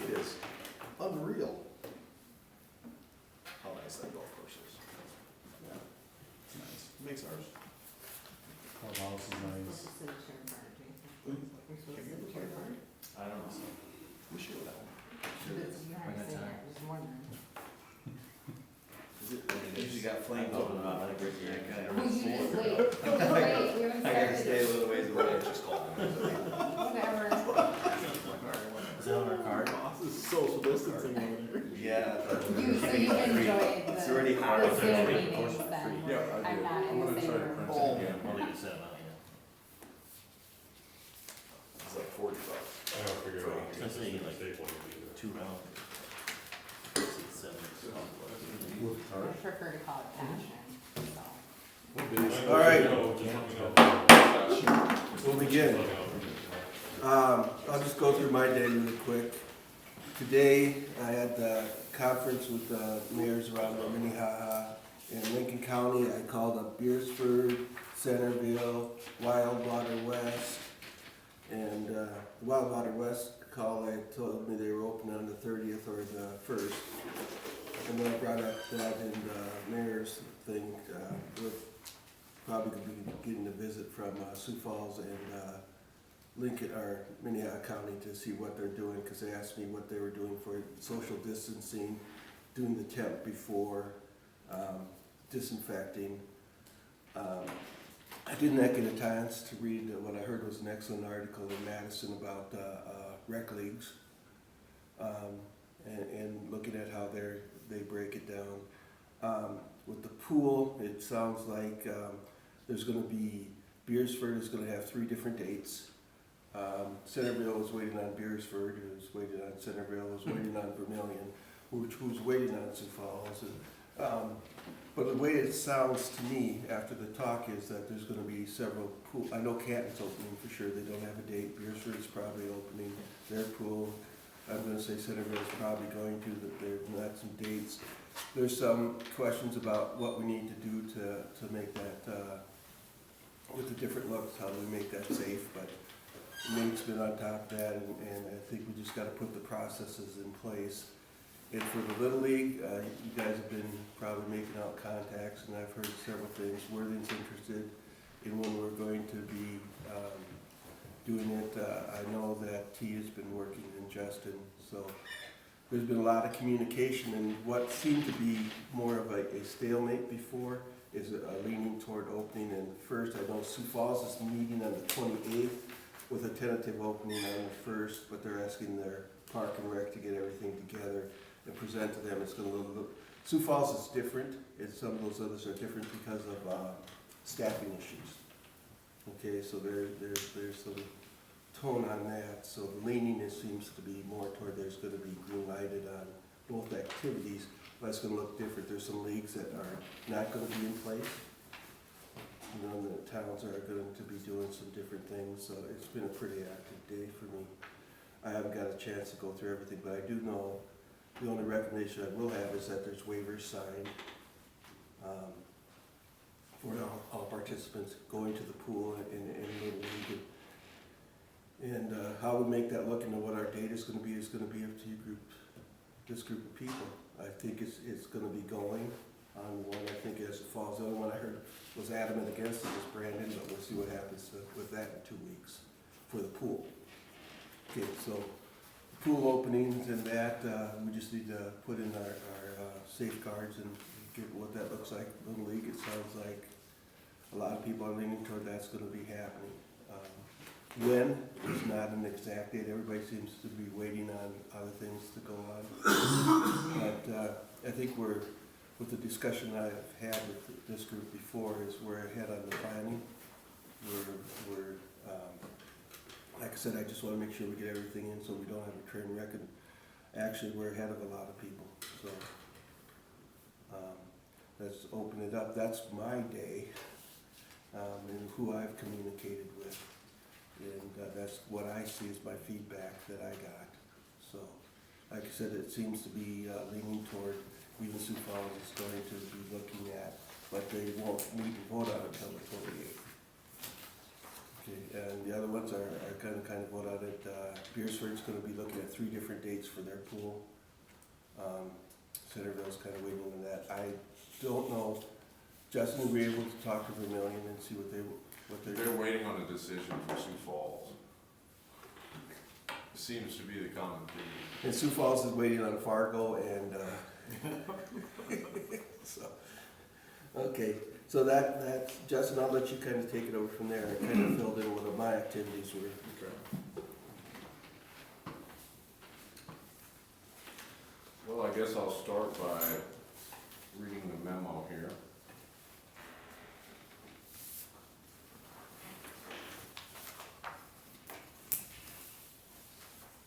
It is unreal how nice that golf course is. Yeah, it's nice. It makes ours. Clubhouse is nice. I don't know. We should go that one. Is it? They usually got flames open about like right here. Well, you just wait, wait, we haven't I gotta stay a started. little ways away. It's just called. Whatever. Is that on our card? This is social distancing over there. Yeah. So you enjoy It's the, already hard. the Zoom meetings then. Yeah, I I'm do. not I'm in the gonna same try to room. print Oh. it. Yeah, I'll leave it set up, It's like $40. I don't figure out. I was gonna say, like, Staple would be there. 2 rounds. 7. With I cars. prefer to call it passion, so. All right. Yeah. We'll begin. I'll just go through my day really quick. Today, I had a conference with the mayors around the Minnehaha in Lincoln County. I called up Beersford, Centerville, Wildwater West, and Wildwater West call, they told me they were open on the 30th or the 1st. And then I brought up that in the mayor's thing, we're probably gonna be getting a visit from Sioux Falls and Lincoln, or Minnehaha County to see what they're doing, because they asked me what they were doing for social distancing, doing the temp before, disinfecting. I did not get a chance to read what I heard was an excellent article in Madison about rec leagues, and looking at how they break it down. With the pool, it sounds like there's going to be, Beersford is going to have 3 different dates. Centerville was waiting on Beersford, who was waiting on Centerville, was waiting on Vermillion, which was waiting on Sioux Falls. But the way it sounds to me after the talk is that there's going to be several pool. I know Canton's opening for sure. They don't have a date. Beersford is probably opening their pool. I'm going to say Centerville is probably going to. That they've got some dates. There's some questions about what we need to do to make that with the different looks. How do we make that safe? But Nate's been on top of that, and I think we just got to put the processes in place. And for the Little League, you guys have been probably making out contacts, and I've heard several things. Worthing's interested in when we're going to be doing it. I know that T has been working, and Justin, so there's been a lot of communication, and what seemed to be more of a stalemate before is a leaning toward opening. And first, I know Sioux Falls is meeting on the 28th with a tentative opening on the 1st, but they're asking their park and rec to get everything together and present to them. It's going to look, Sioux Falls is different, and some of those others are different because of staffing issues. Okay, so there's some tone on that. So the leaning seems to be more toward there's going to be green lighted on both activities, but it's going to look different. There's some leagues that are not going to be in place. You know, the towns are going to be doing some different things, so it's been a pretty active day for me. I haven't got a chance to go through everything, but I do know the only recommendation I will have is that there's waivers signed for all participants going to the pool and Little League. And how we make that look and what our date is going to be up to you this group of people. I think it's going to be going on one. I think as it falls, the only one I heard was adamant against it was Brandon, but we'll see what happens with that in 2 weeks for the pool. Okay, so pool openings and that, we just need to put in our safeguards and get what that looks like. Little League, it sounds like a lot of people are leaning toward that's going to be happening. When is not an exact date. Everybody seems to be waiting on other things to go on. But I think with the discussion I've had with this group before, is we're ahead on the planning. We're like I said, I just want to make sure we get everything in so we don't have a train wreck. And actually, we're ahead of a lot of people. So let's open it up. That's my day, and who I've communicated with. And that's what I see as my feedback that I got. So, like I said, it seems to be leaning toward even Sioux Falls is going to be looking at, but they won't need to vote on it until the 28th. Okay, and the other ones are kind of what on it, Beersford's gonna be looking at 3 different dates for their pool. Centerville's kind of waiting on that. I don't know, Justin, will be able to talk to Vermillion and see what they're They're waiting on a decision from Sioux Falls. Seems to be the common theme. And Sioux Falls is waiting on Fargo and, so, okay, so that, Justin, I'll let you kind of take it over from there. I kind of filled in what my activities were. Okay. Well, I guess I'll start by reading the memo here.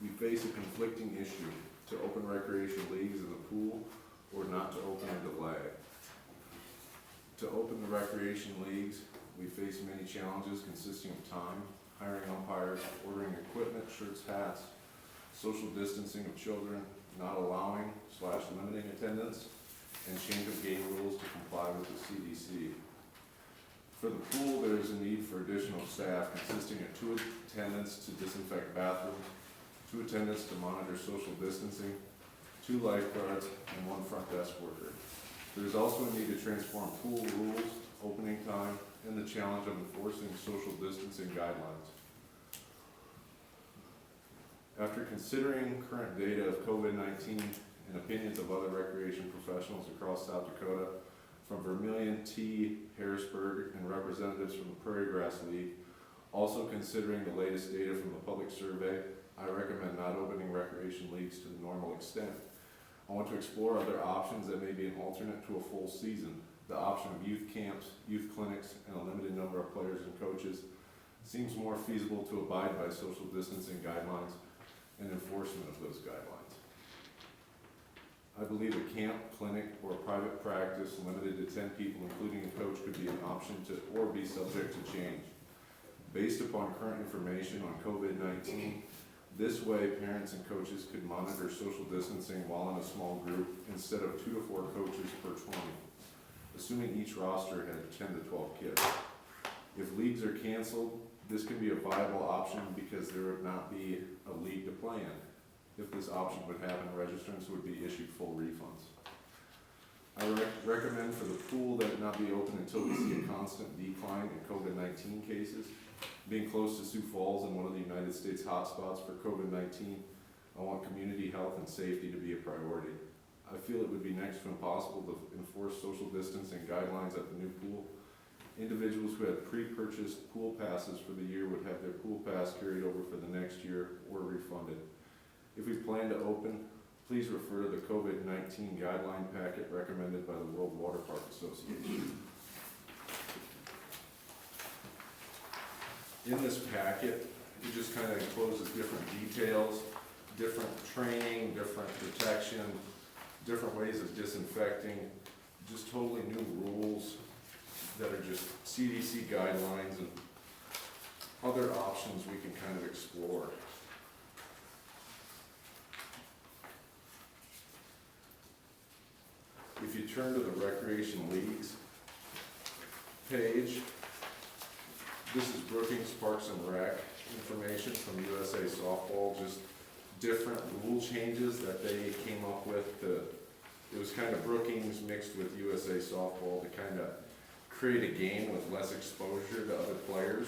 We face a conflicting issue to open recreation leagues in the pool or not to open and delay. To open the recreation leagues, we face many challenges consisting of time, hiring umpires, ordering equipment, shirts, hats, social distancing of children, not allowing/limiting attendance, and change of game rules to comply with the CDC. For the pool, there is a need for additional staff consisting of 2 attendants to disinfect bathrooms, 2 attendants to monitor social distancing, 2 lifeguards, and 1 front desk worker. There is also a need to transform pool rules, opening time, and the challenge of enforcing social distancing guidelines. After considering current data of COVID-19 and opinions of other recreation professionals across South Dakota, from Vermillion, T, Harrisburg, and representatives from the Prairie Grass League, also considering the latest data from the public survey, I recommend not opening recreation leagues to the normal extent. I want to explore other options that may be an alternate to a full season. The option of youth camps, youth clinics, and a limited number of players and coaches seems more feasible to abide by social distancing guidelines and enforcement of those guidelines. I believe a camp, clinic, or private practice limited to 10 people, including a coach, could be an option to, or be subject to change. Based upon current information on COVID-19, this way parents and coaches could monitor social distancing while in a small group instead of 2 to 4 coaches per 20, assuming each roster had 10 to 12 kids. If leagues are canceled, this could be a viable option because there would not be a league to play in. If this option would happen, registrants would be issued full refunds. I recommend for the pool that it not be open until we see a constant decline in COVID-19 cases. Being close to Sioux Falls and one of the United States hotspots for COVID-19, I want community health and safety to be a priority. I feel it would be next to impossible to enforce social distancing guidelines at the new pool. Individuals who had pre-purchased pool passes for the year would have their pool pass carried over for the next year or refunded. If we plan to open, please refer to the COVID-19 guideline packet recommended by the World Water Park Association. In this packet, it just kind of encloses different details, different training, different protection, different ways of disinfecting, just totally new rules that are just CDC guidelines and other options we can kind of explore. If you turn to the Recreation Leagues page, this is Brookings Parks and Rec information from USA Softball, just different rule changes that they came up with. It was kind of Brookings mixed with USA Softball to kind of create a game with less exposure to other players.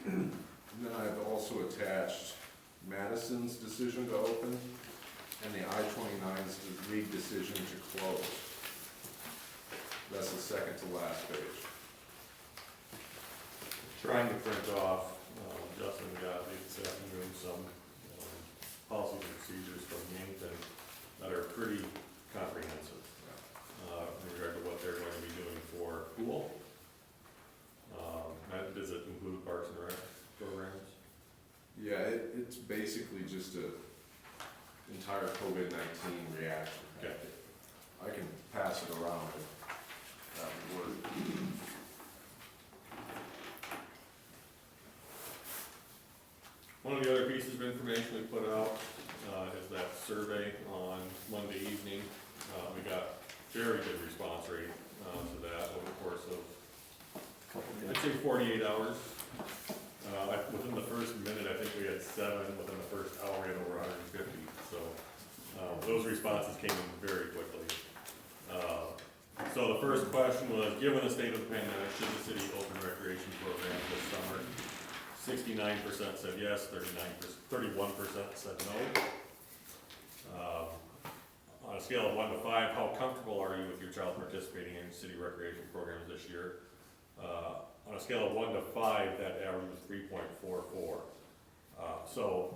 And then I've also attached Madison's decision to open and the I-29's league decision to close. That's the second to last page. Trying to print off, Justin got me this afternoon some policies and procedures from Yankton that are pretty comprehensive in regard to what they're going to be doing for pool. Does it include Parks and Rec programs? Yeah, it's basically just a entire COVID-19 reaction. Okay. I can pass it around if that would work. One of the other pieces of information we put out survey on Monday evening. We got very good response rate to that over the course of, I'd say 48 hours. Within the first minute, I think we had 7. Within the first hour, we had over 150. So those responses came in very quickly. So the first question was, given the state of the pandemic, should the city open recreation programs this summer? 69% said yes, 31% said no. On a scale of 1 to 5, how comfortable are you with your child participating in city recreation programs this year? On a scale of 1 to 5, that average was 3.44. So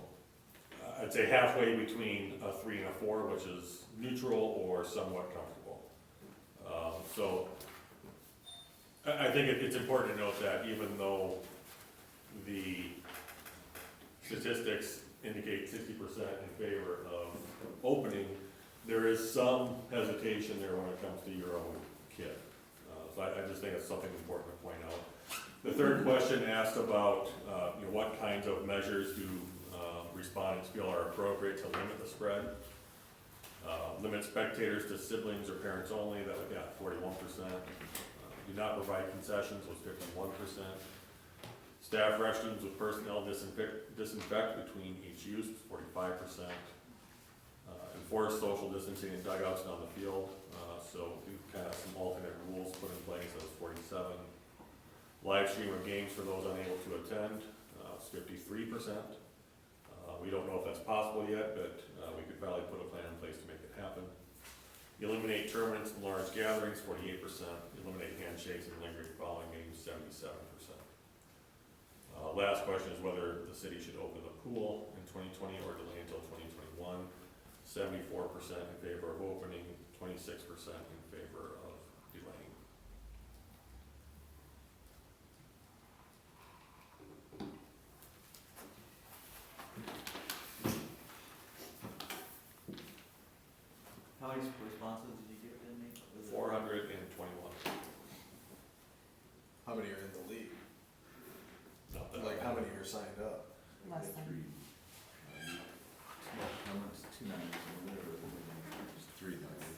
I'd say halfway between a 3 and a 4, which is neutral or somewhat comfortable. So I think it's important to note that even though the statistics indicate 60% in favor of opening, there is some hesitation there when it comes to your own kid. So I just think it's something important to point out. The third question asked about what kinds of measures do respondents feel are appropriate to limit the spread. Limit spectators to siblings or parents only, that we got 41%. Do not provide concessions was 51%. Staff restrooms with personnel disinfect between each use was 45%. Enforce social distancing in dugouts and on the field. So we kind of some alternate rules put in place, that was 47. Live stream of games for those unable to attend, it's 53%. We don't know if that's possible yet, but we could probably put a plan in place to make it happen. Eliminate tournaments and large gatherings, 48%. Eliminate handshakes and lingering following games, 77%. Last question is whether the city should open the pool in 2020 or delay until 2021. 74% in favor of opening, 26% in favor of delaying. How many responses did you get, Nate? Was it- 421. How many are in the league? Not that Like, how many are signed up? Less than. How much, 290, just 390.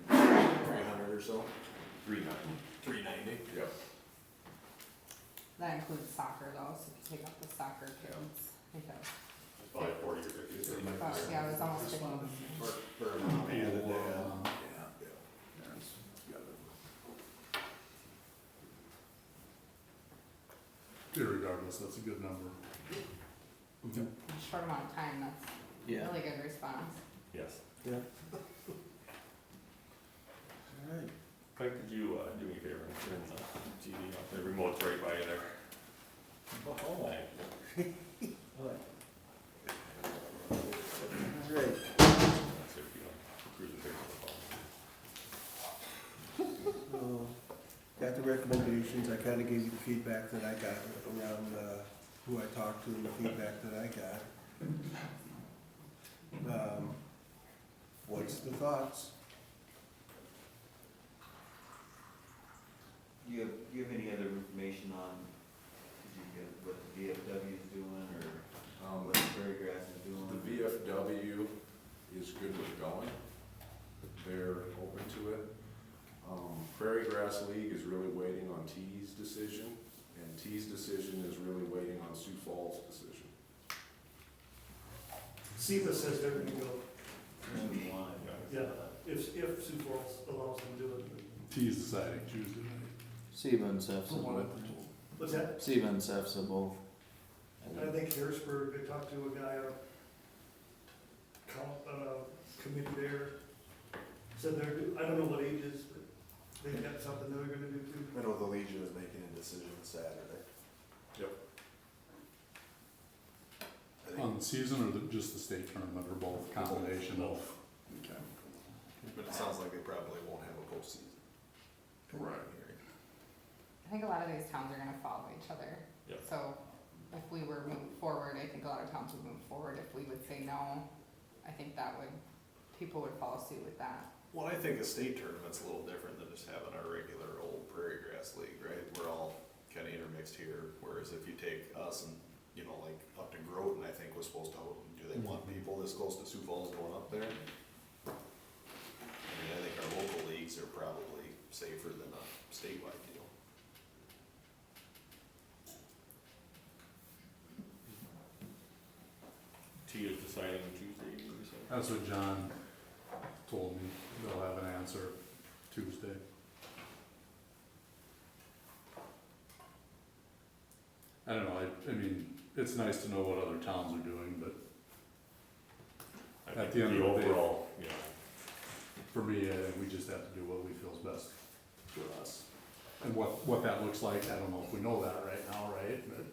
300 or so? 390. 390? Yep. That includes soccer though, so if you take out the soccer kids, I think that was, Probably 40 or 50. yeah, it was almost 50. For a mom and a dad. Parents together. Irregardless, that's a good number. In a short amount of time, that's Yeah. really good response. Yes. Yeah. All right. Craig, could you do me a favor and turn the TV off? The remote's right by you there. Oh, thank you. All right. That's if you don't cruise the picture of the phone. Got the recommendations, I kinda gave you the feedback that I got around, who I talked to and the feedback that I got. What's the thoughts? Do you have any other information on, did you get what the VFW is doing, or what the Prairie Grass is doing? The VFW is good with going. They're open to it. Prairie Grass League is really waiting on T's decision, and T's decision is really waiting on Sioux Falls' decision. SEPA says they're gonna go, Yeah. if Sioux Falls allows them to do it. T's deciding Tuesday night. Siva and Seth From what both. I've been told. What's that? Siva and Seth both. And I think Harrisburg, I talked to a guy on a committee there, said they're, I don't know what age is, but they've got something they're gonna do too. I know the Legion is making a decision Saturday. Yep. I think, On the season or just the state tournament or both, combination of? Okay. but it sounds like they probably won't have a postseason. Right. I think a lot of these towns are gonna follow each other. Yep. So if we were moving forward, I think a lot of towns would move forward. If we would say no, I think that would, people would follow suit with that. Well, I think a state tournament's a little different than just having our regular old Prairie Grass League, right? We're all kinda intermixed here, whereas if you take us and you know, like up to Groton, I think was supposed to, do they want people this close to Sioux Falls going up there? I mean, I think our local leagues are probably safer than a statewide deal. T is deciding Tuesday, you said? That's what John told me, they'll have an answer Tuesday. I don't know, I mean, it's nice to know what other towns are doing, but I At think the end of the day- overall, you know, for me, I think we just have to do what we feel is best for us. And what that looks like, I don't know if we know that right now, right? But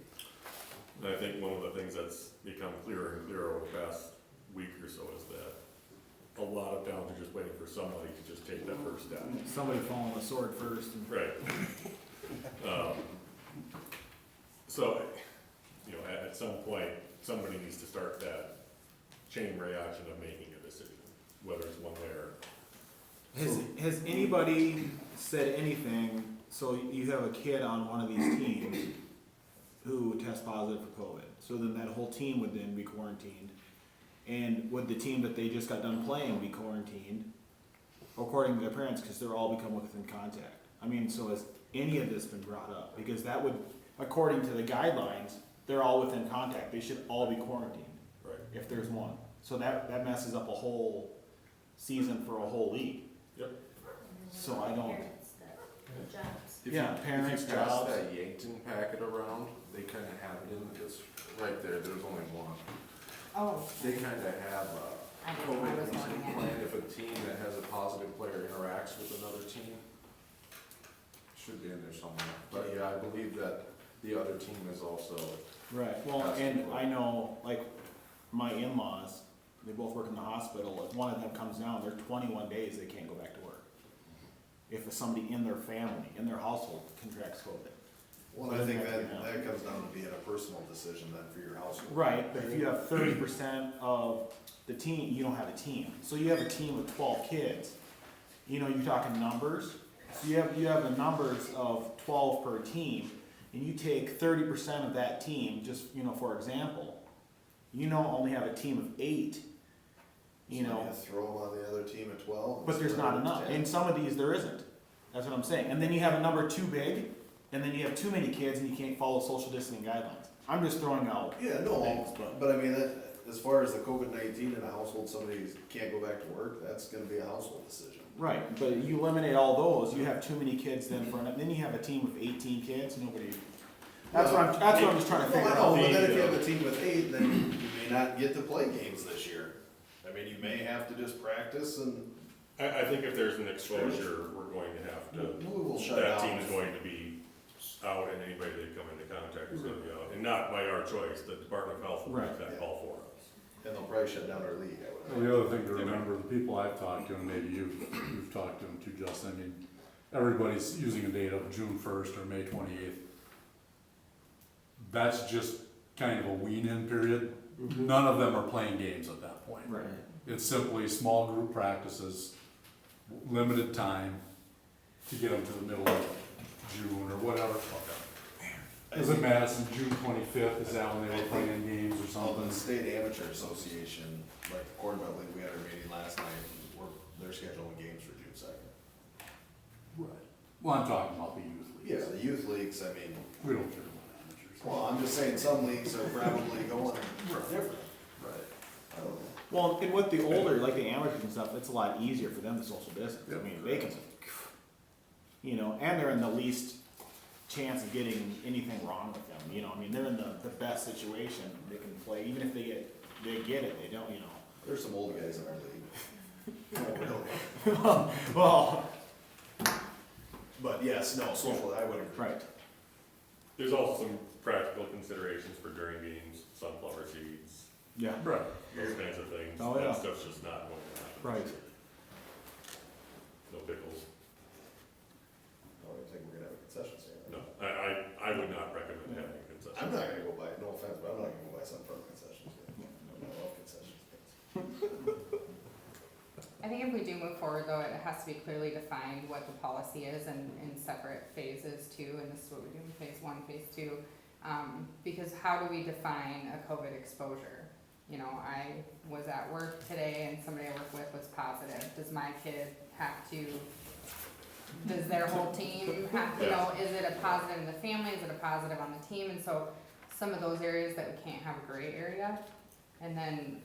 and I think one of the things that's become clearer and clearer over the past week or so is that a lot of towns are just waiting for somebody to just take that first step. Somebody fall on the sword first and. Right. So, you know, at some point, somebody needs to start that chain reaction of making a decision, whether it's one way or. Has anybody said anything, so you have a kid on one of these teams who tests positive for COVID, so then that whole team would then be quarantined? And would the team that they just got done playing be quarantined, according to their parents, because they're all become within contact? I mean, so has any of this been brought up? Because that would, according to the guidelines, they're all within contact, they should all be quarantined. Right. If there's one. So that messes up a whole season for a whole league. Yep. So I don't. Parents that, jobs. If Yeah, you- parents, If you pass jobs. that Yankton packet around, they kinda have it in, it's right there, there's only one. Oh, They kinda have I a didn't know I was COVID looking at plan it. if a team that has a positive player interacts with another team. Should be in there somewhere, but yeah, I believe that the other team is also, Right, well, and I know, like, my in-laws, they both work in the hospital, if one of them comes down, they're 21 days, they can't go back to work. If somebody in their family, in their household contracts COVID. Well, I think that comes down to being a personal decision then for your household. Right, but if you have 30% of the team, you don't have a team. So you have a team of 12 kids, you know, you're talking numbers. So you have the numbers of 12 per team, and you take 30% of that team, just, you know, for example, you know, only have a team of 8, you know. Throw them on the other team at 12. But there's not enough. In some of these, there isn't. That's what I'm saying. And then you have a number too big, and then you have too many kids, and you can't follow social distancing guidelines. I'm just throwing out Yeah, things, no, but but I mean, that, as far as the COVID-19 in a household, somebody can't go back to work, that's gonna be a household decision. right. But you eliminate all those. You have too many kids then for then you have a team of 18 kids. Nobody. That's what I'm just trying to No, figure I know, out. but then if you have a team with 8, then you may not get to play games this year. I mean, you may have to just practice and I think if there's an exposure, we're going to have to, we will shut that down. team is going to be out, and anybody that come into contact is gonna be out, and not by our choice, the Department of Health will make Right. that call for us. And they'll probably shut down our league, I Well, would. the other thing to remember, the people I've talked to, and maybe you've talked to them too, Justin, I mean, everybody's using a date of June 1st or May 28th. That's just kind of a wean-in period. None of them are playing games at that point. Right. It's simply small group practices, limited time to get them to the middle of June or whatever. Doesn't matter, it's June 25th, is that when they were playing games or Well, something? the State Amateur Association, like the Corn Belt League, we had our meeting last night, they're scheduling games for June 2nd. Right. Well, I'm talking about the youth leagues. Yeah, the youth leagues, I mean, We don't care about amateurs. well, I'm just saying some leagues are probably going different. Right. I don't know. Well, and with the older, like the amateurs and stuff, it's a lot easier for them to social distance. I mean, they can, you know, and they're in the least chance of getting anything wrong with them. You know, I mean, they're in the best situation they can play, even if they get it, they don't, you know. There's some old guys in our league. Not really. Well, But yes, no, social, I would agree. right. There's also some practical considerations for during games, sunflower seeds, Yeah. Right. those kinds of things. Oh, yeah. That stuff's just not going to happen. Right. No pickles. I don't think we're gonna have a concession stand. No, I would not recommend having a concession. I'm not gonna go buy, no offense, but I'm not gonna go buy something from a concession stand. I love concession stands. I think if we do move forward though, it has to be clearly defined what the policy is and in separate phases too, and this is what we do in phase 1, phase 2. Because how do we define a COVID exposure? You know, I was at work today and somebody I work with was positive. Does my kid have to, does their whole team have, you know, is it a positive in the family, is it a positive on the team? And so some of those areas that we can't have a gray area. And then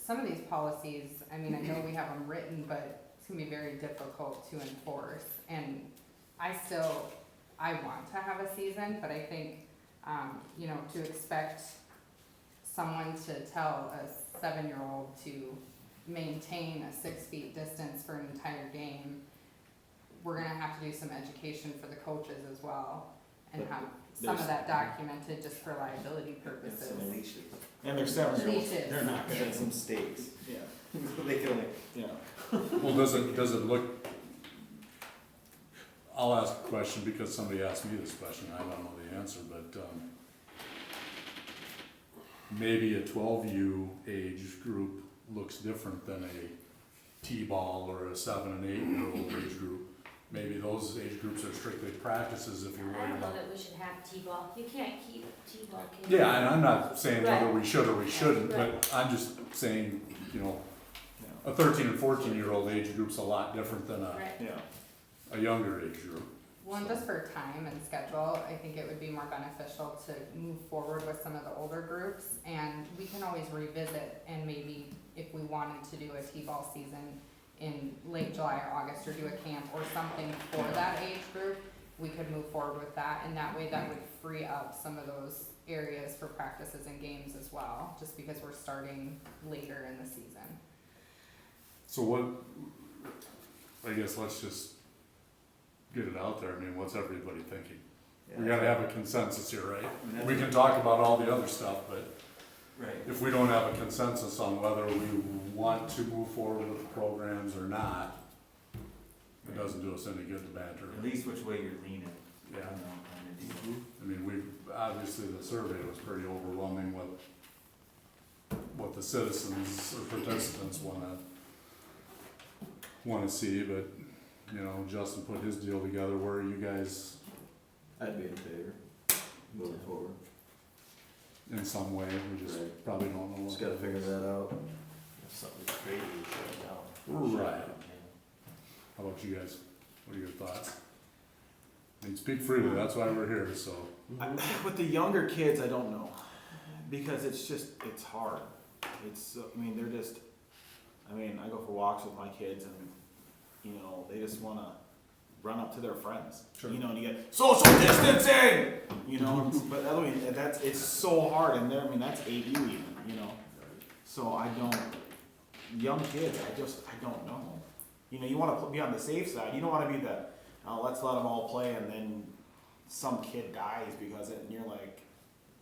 some of these policies, I mean, I know we have them written, but it's gonna be very difficult to enforce. And I want to have a season, but I think, you know, to expect someone to tell a 7-year-old to maintain a 6 feet distance for an entire game, we're gonna have to do some education for the coaches as well, and have some of that documented just for liability purposes. Some leashes. And they're 7-year-olds, Leashes. they're not gonna, And some stakes. yeah, They can only, yeah. Well, does it look, I'll ask a question because somebody asked me this question, I don't know the answer, but, maybe a 12U age group looks different than a T-ball or a 7 and 8-year-old age group. Maybe those age groups are strictly practices if you're I worried don't know about. that we should have T-ball. You can't keep T-ball kids. Yeah, and I'm not saying whether Right. we should or we shouldn't, Right. but I'm just saying, you know, Yeah. a 13 and 14-year-old age group's a lot different than Right. Yeah. a younger age group. Well, and just for time and schedule, I think it would be more beneficial to move forward with some of the older groups. And we can always revisit, and maybe if we wanted to do a T-ball season in late July or August, or do a camp or something for that age group, we could move forward with that. And that way that would free up some of those areas for practices and games as well, just because we're starting later in the season. So what, I guess let's just get it out there. I mean, what's everybody thinking? We gotta have a consensus here, right? We can talk about all the other stuff, but right. if we don't have a consensus on whether we want to move forward with the programs or not, it doesn't do us any good to banter. At least which way you're leaning. Yeah. You know, kind of deal. I mean, obviously the survey was pretty overwhelming what the citizens or participants wanna see, but, you know, Justin put his deal together. Where are you guys I'd be in favor, moving forward. in some way? We just Right. probably don't know. Just gotta figure that out. If something's crazy, you shut it down. Right. How about you guys? What are your thoughts? I mean, speak freely, that's why we're here, so. With the younger kids, I don't know, because it's hard. I mean, they're just, I mean, I go for walks with my kids and, you know, they just wanna run up to their friends. Sure. You know, and you get social distancing, you know, but I mean, it's so hard, and I mean, that's AU even, you know. So young kids, I don't know. You know, you wanna be on the safe side, you don't wanna be let's let them all play and then some kid dies because of it, and you're like,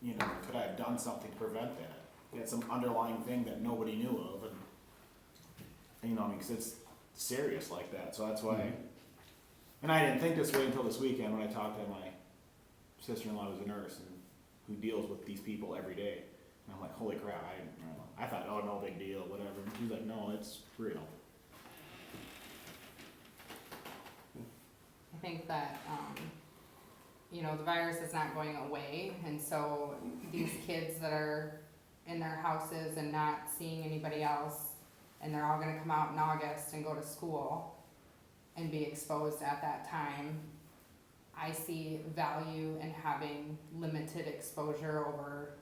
you know, could I have done something to prevent that? You had some underlying thing that nobody knew of, and you know, I mean, 'cause it's serious like that, so that's why. And I didn't think this way until this weekend when I talked to my sister-in-law who's a nurse and who deals with these people every day. And I'm like, holy crap, I thought, oh, no big deal, whatever. And she's like, no, it's real. I think that, you know, the virus is not going away, and so these kids that are in their houses and not seeing anybody else, and they're all gonna come out in August and go to school and be exposed at that time, I see value in having limited exposure over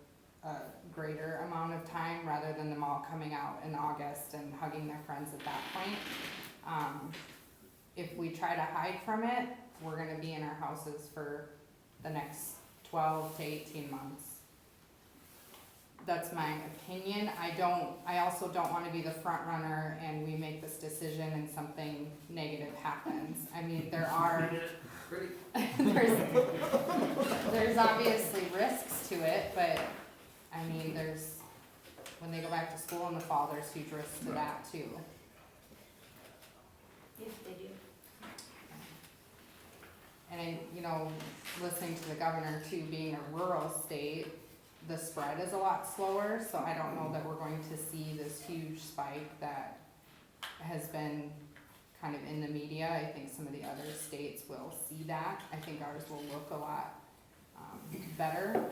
a greater amount of time, rather than them all coming out in August and hugging their friends at that point. If we try to hide from it, we're gonna be in our houses for the next 12 to 18 months. That's my opinion. I also don't wanna be the front runner and we make this decision and something negative happens. I mean, there's obviously risks to it, but I mean, when they go back to school in the fall, there's huge risks to that too. If they do. And you know, listening to the governor too, being a rural state, the spread is a lot slower, so I don't know that we're going to see this huge spike that has been kind of in the media. I think some of the other states will see that. I think ours will look a lot better.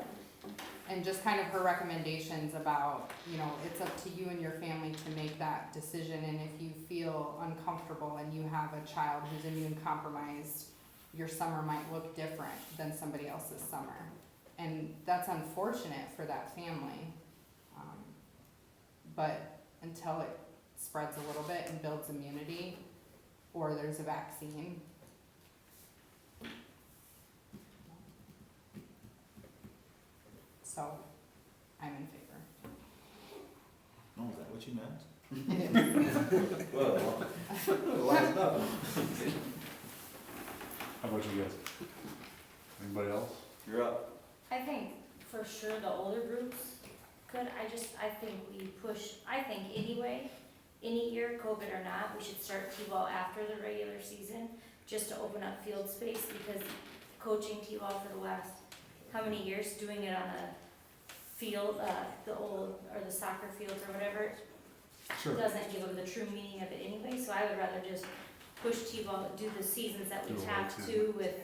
And just kind of her recommendations about, you know, it's up to you and your family to make that decision, and if you feel uncomfortable and you have a child who's immune compromised, your summer might look different than somebody else's summer. And that's unfortunate for that family. But until it spreads a little bit and builds immunity, or there's a vaccine. So, I'm in favor. Oh, is that what you meant? It is. Well, last up. How about you guys? Anybody else? You're up. I think for sure the older groups could, I think we push, I think anyway, any year, COVID or not, we should start T-ball after the regular season, just to open up field space, because coaching T-ball for the last, how many years, doing it on a field, the old, or the soccer fields or whatever, Sure. doesn't give them the true meaning of it anyway, so I would rather just push T-ball, do the seasons that we Do it have right, to with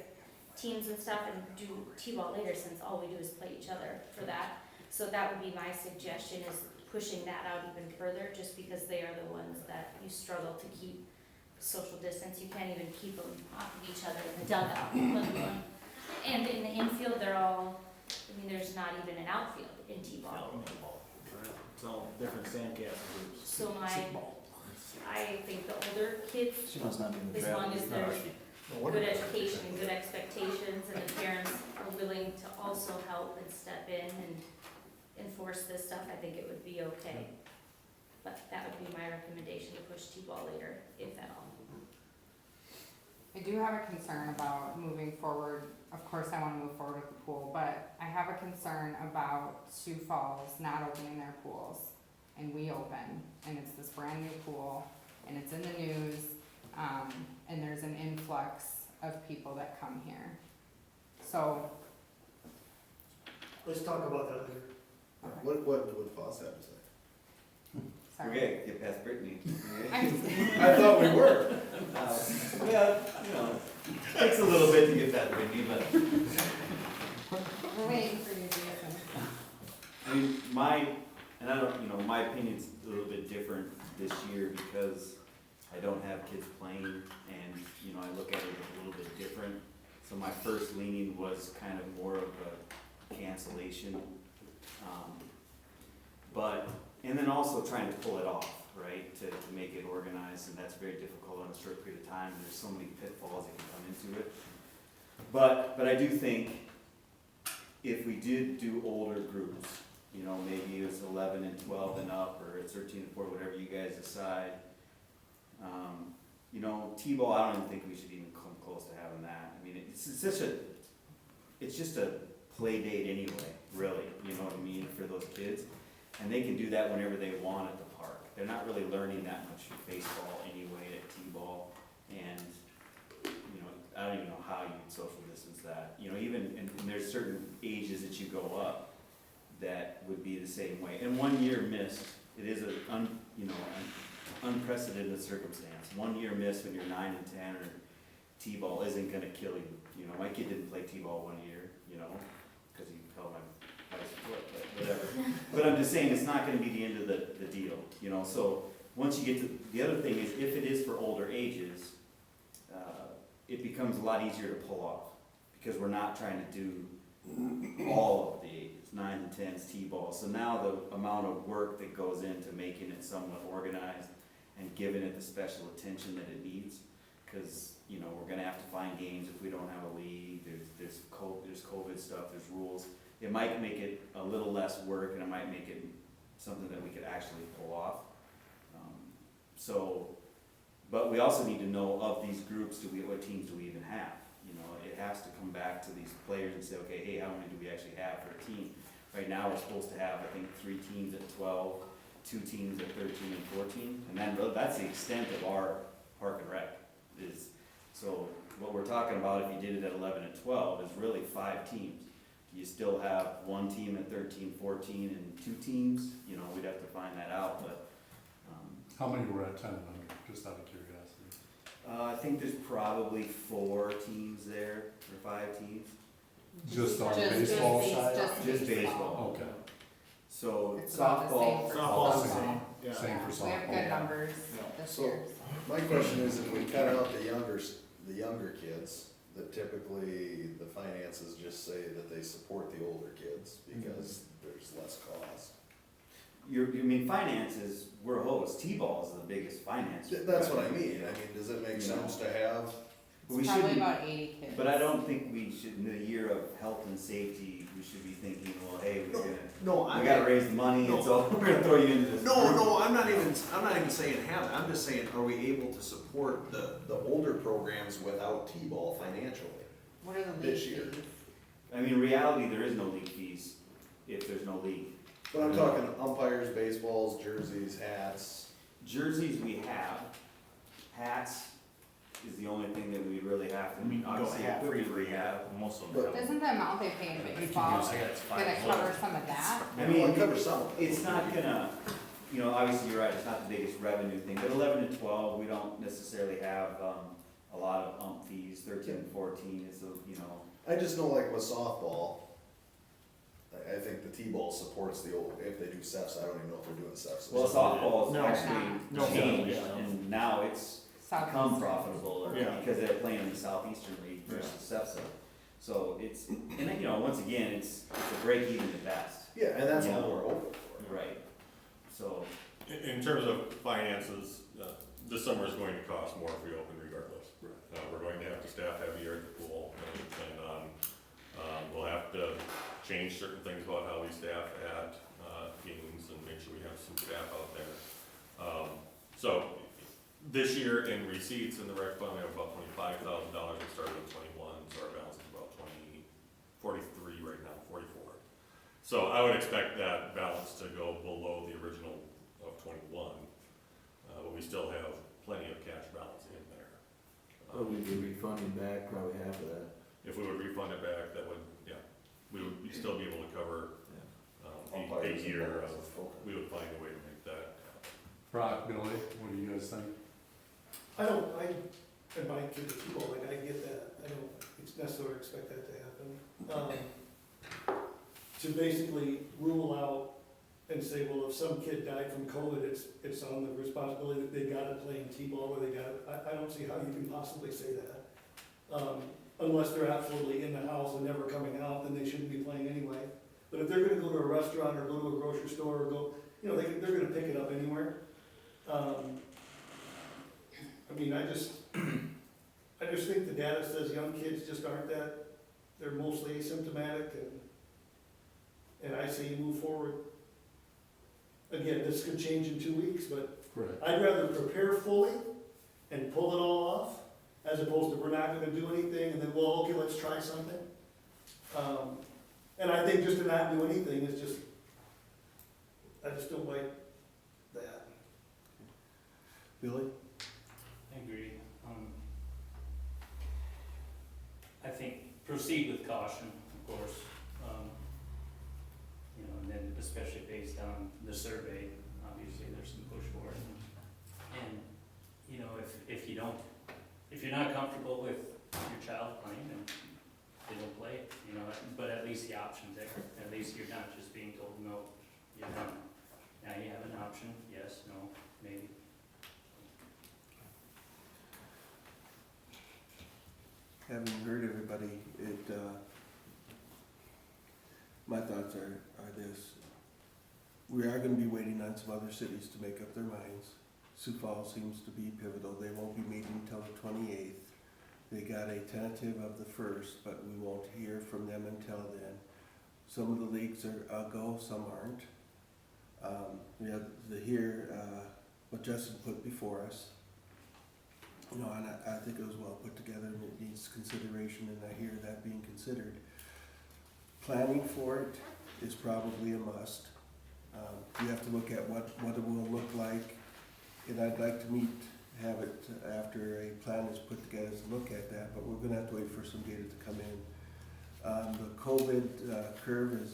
teams and stuff, and do T-ball later, since all we do is play each other for that. So that would be my suggestion, is pushing that out even further, just because they are the ones that you struggle to keep social distance. You can't even keep them off of each other in the dugout, let alone. And in the infield, they're all, I mean, there's not even an outfield in T-ball. It's all different sandcastle groups. So I think the older kids, She must not be in the as draft. long as there's good education and good expectations, and the parents are willing to also help and step in and enforce this stuff, I think it would be okay. But that would be my recommendation, to push T-ball later, if at all. I do have a concern about moving forward. Of course, I wanna move forward with the pool, but I have a concern about Sioux Falls not opening their pools. And we open, and it's this brand new pool, and it's in the news, and there's an influx of people that come here. So, Let's talk about that later. okay, What would Foss have to say? sorry. Okay, get past Brittany. I thought we were. Yeah, you know, takes a little bit to get that Brittany, but, We're waiting for you, Jason. I mean, and I don't, you know, my opinion's a little bit different this year because I don't have kids playing, and, you know, I look at it a little bit different. So my first leaning was kind of more of a cancellation. And then also trying to pull it off, right, to make it organized, and that's very difficult in a short period of time, and there's so many pitfalls that can come into it. But I do think if we did do older groups, you know, maybe it's 11 and 12 and up, or it's 13 and 4, whatever you guys decide. You know, T-ball, I don't even think we should even come close to having that. I mean, it's just a play date anyway, really, you know what I mean, for those kids. And they can do that whenever they want at the park. They're not really learning that much baseball anyway at T-ball. And, you know, I don't even know how you'd social distance that. You know, even, and there's certain ages that you go up that would be the same way. And 1 year missed, it is an unprecedented circumstance. 1 year missed when you're 9 and 10 or T-ball isn't gonna kill you. You know, my kid didn't play T-ball 1 year, you know, because he held my wife's foot, but whatever. But I'm just saying, it's not gonna be the end of the deal, you know, so once you get to, the other thing is, if it is for older ages, it becomes a lot easier to pull off, because we're not trying to do all of the ages, 9 and 10s T-ball. So now the amount of work that goes into making it somewhat organized and giving it the special attention that it needs, because, you know, we're gonna have to find games if we don't have a league, there's COVID stuff, there's rules. It might make it a little less work, and it might make it something that we could actually pull off. But we also need to know, of these groups, what teams do we even have? You know, it has to come back to these players and say, okay, hey, how many do we actually have for a team? Right now, we're supposed to have, I think, 3 teams at 12, 2 teams at 13 and 14, and then that's the extent of our park and rec. So what we're talking about, if you did it at 11 and 12, is really 5 teams. You still have 1 team at 13, 14, and 2 teams, you know, we'd have to find that out, but. How many were at 10 and under, just out of curiosity? I think there's probably 4 teams there, or 5 teams. Just on Just baseball base- side? Just baseball. Okay, So It's about the same softball, for Softball's the softball. same, yeah. same for We softball. have good numbers Yeah. this So- year. My question is, if we cut out the younger kids, that typically the finances just say that they support the older kids because there's less cost. you mean finances, we're a host, T-ball is the biggest finance. That's what I mean, does it make sense to have, We It's probably shouldn't, about 80 kids. but I don't think we should, in the year of health and safety, we should be thinking, well, hey, no, we gotta raise the money, and so we're gonna throw you into this. no, I'm not even saying have it, I'm just saying, are we able to support the older programs without T-ball financially? What are the league this year. fees? I mean, in reality, there is no league fees, if there's no league. But I'm talking umpires, baseballs, jerseys, hats. Jerseys we have, hats is the only thing that we really have to, I mean, obviously, hat free equipment we have. Most of But- them. Isn't the amount they pay in baseball gonna cover some of that? I Well, it mean, covers some of it. it's not gonna, obviously, you're right, it's not the biggest revenue thing, but 11 to 12, we don't necessarily have, a lot of ump fees, 13 and 14 is, I just know like with softball, I think the T-ball supports the old, if they do Cephs, I don't even know if they're doing Cephs. well, softball's No. actually No. changed, Yeah. and now it's become Southeast. profitable, or- Yeah. because they're playing in the Southeastern League versus SEPSA. So it's, and once again, it's a break even at best. Yeah, and that's Yeah. all we're hoping for. Right. So, In terms of finances, this summer is going to cost more if we open regardless. We're going to have to staff heavier at the pool than we planned on. We'll have to change certain things about how we staff at, games and make sure we have some staff out there. So this year in receipts in the rec fund, we have about $25,000. We started with 21, so our balance is about 43 right now, 44. So I would expect that balance to go below the original of 21, but we still have plenty of cash balance in there. But we'd be refunding back probably half of that. If we would refund it back, that would, we would still be able to cover a Umpires and year balls. of, we would find a way to make that. Brock, Billy, what do you guys think? And my kid to T-ball, like, I get that, I don't necessarily expect that to happen. To basically rule out and say, well, if some kid died from COVID, it's on the responsibility that they gotta play in T-ball, or they gotta, I don't see how you can possibly say that. Unless they're absolutely in the house and never coming out, then they shouldn't be playing anyway. But if they're gonna go to a restaurant or go to a grocery store or go, they're gonna pick it up anywhere. I just think the data says young kids just aren't that, they're mostly asymptomatic, and I say you move forward. Again, this could change in 2 weeks, but Correct. I'd rather prepare fully and pull it all off, as opposed to we're not gonna do anything, and then, well, okay, let's try something. And I think just to not do anything is just, I just don't like that. Billy? I agree. I think proceed with caution, of course. And then especially based on the survey, obviously there's some push for it. And, if you're not comfortable with your child playing, then they don't play, but at least the option's there. At least you're not just being told, no, you're done. Now you have an option, yes, no, maybe. Having heard everybody, my thoughts are this. We are gonna be waiting on some other cities to make up their minds. Sioux Falls seems to be pivotal. They won't be meeting until the 28th. They got a tentative of the 1st, but we won't hear from them until then. Some of the leagues are a go, some aren't. We have what Justin put before us. And I think it was well put together and it needs consideration, and I hear that being considered. Planning for it is probably a must. You have to look at what it will look like, and I'd like to have it after a plan is put together to look at that, but we're gonna have to wait for some data to come in. The COVID curve is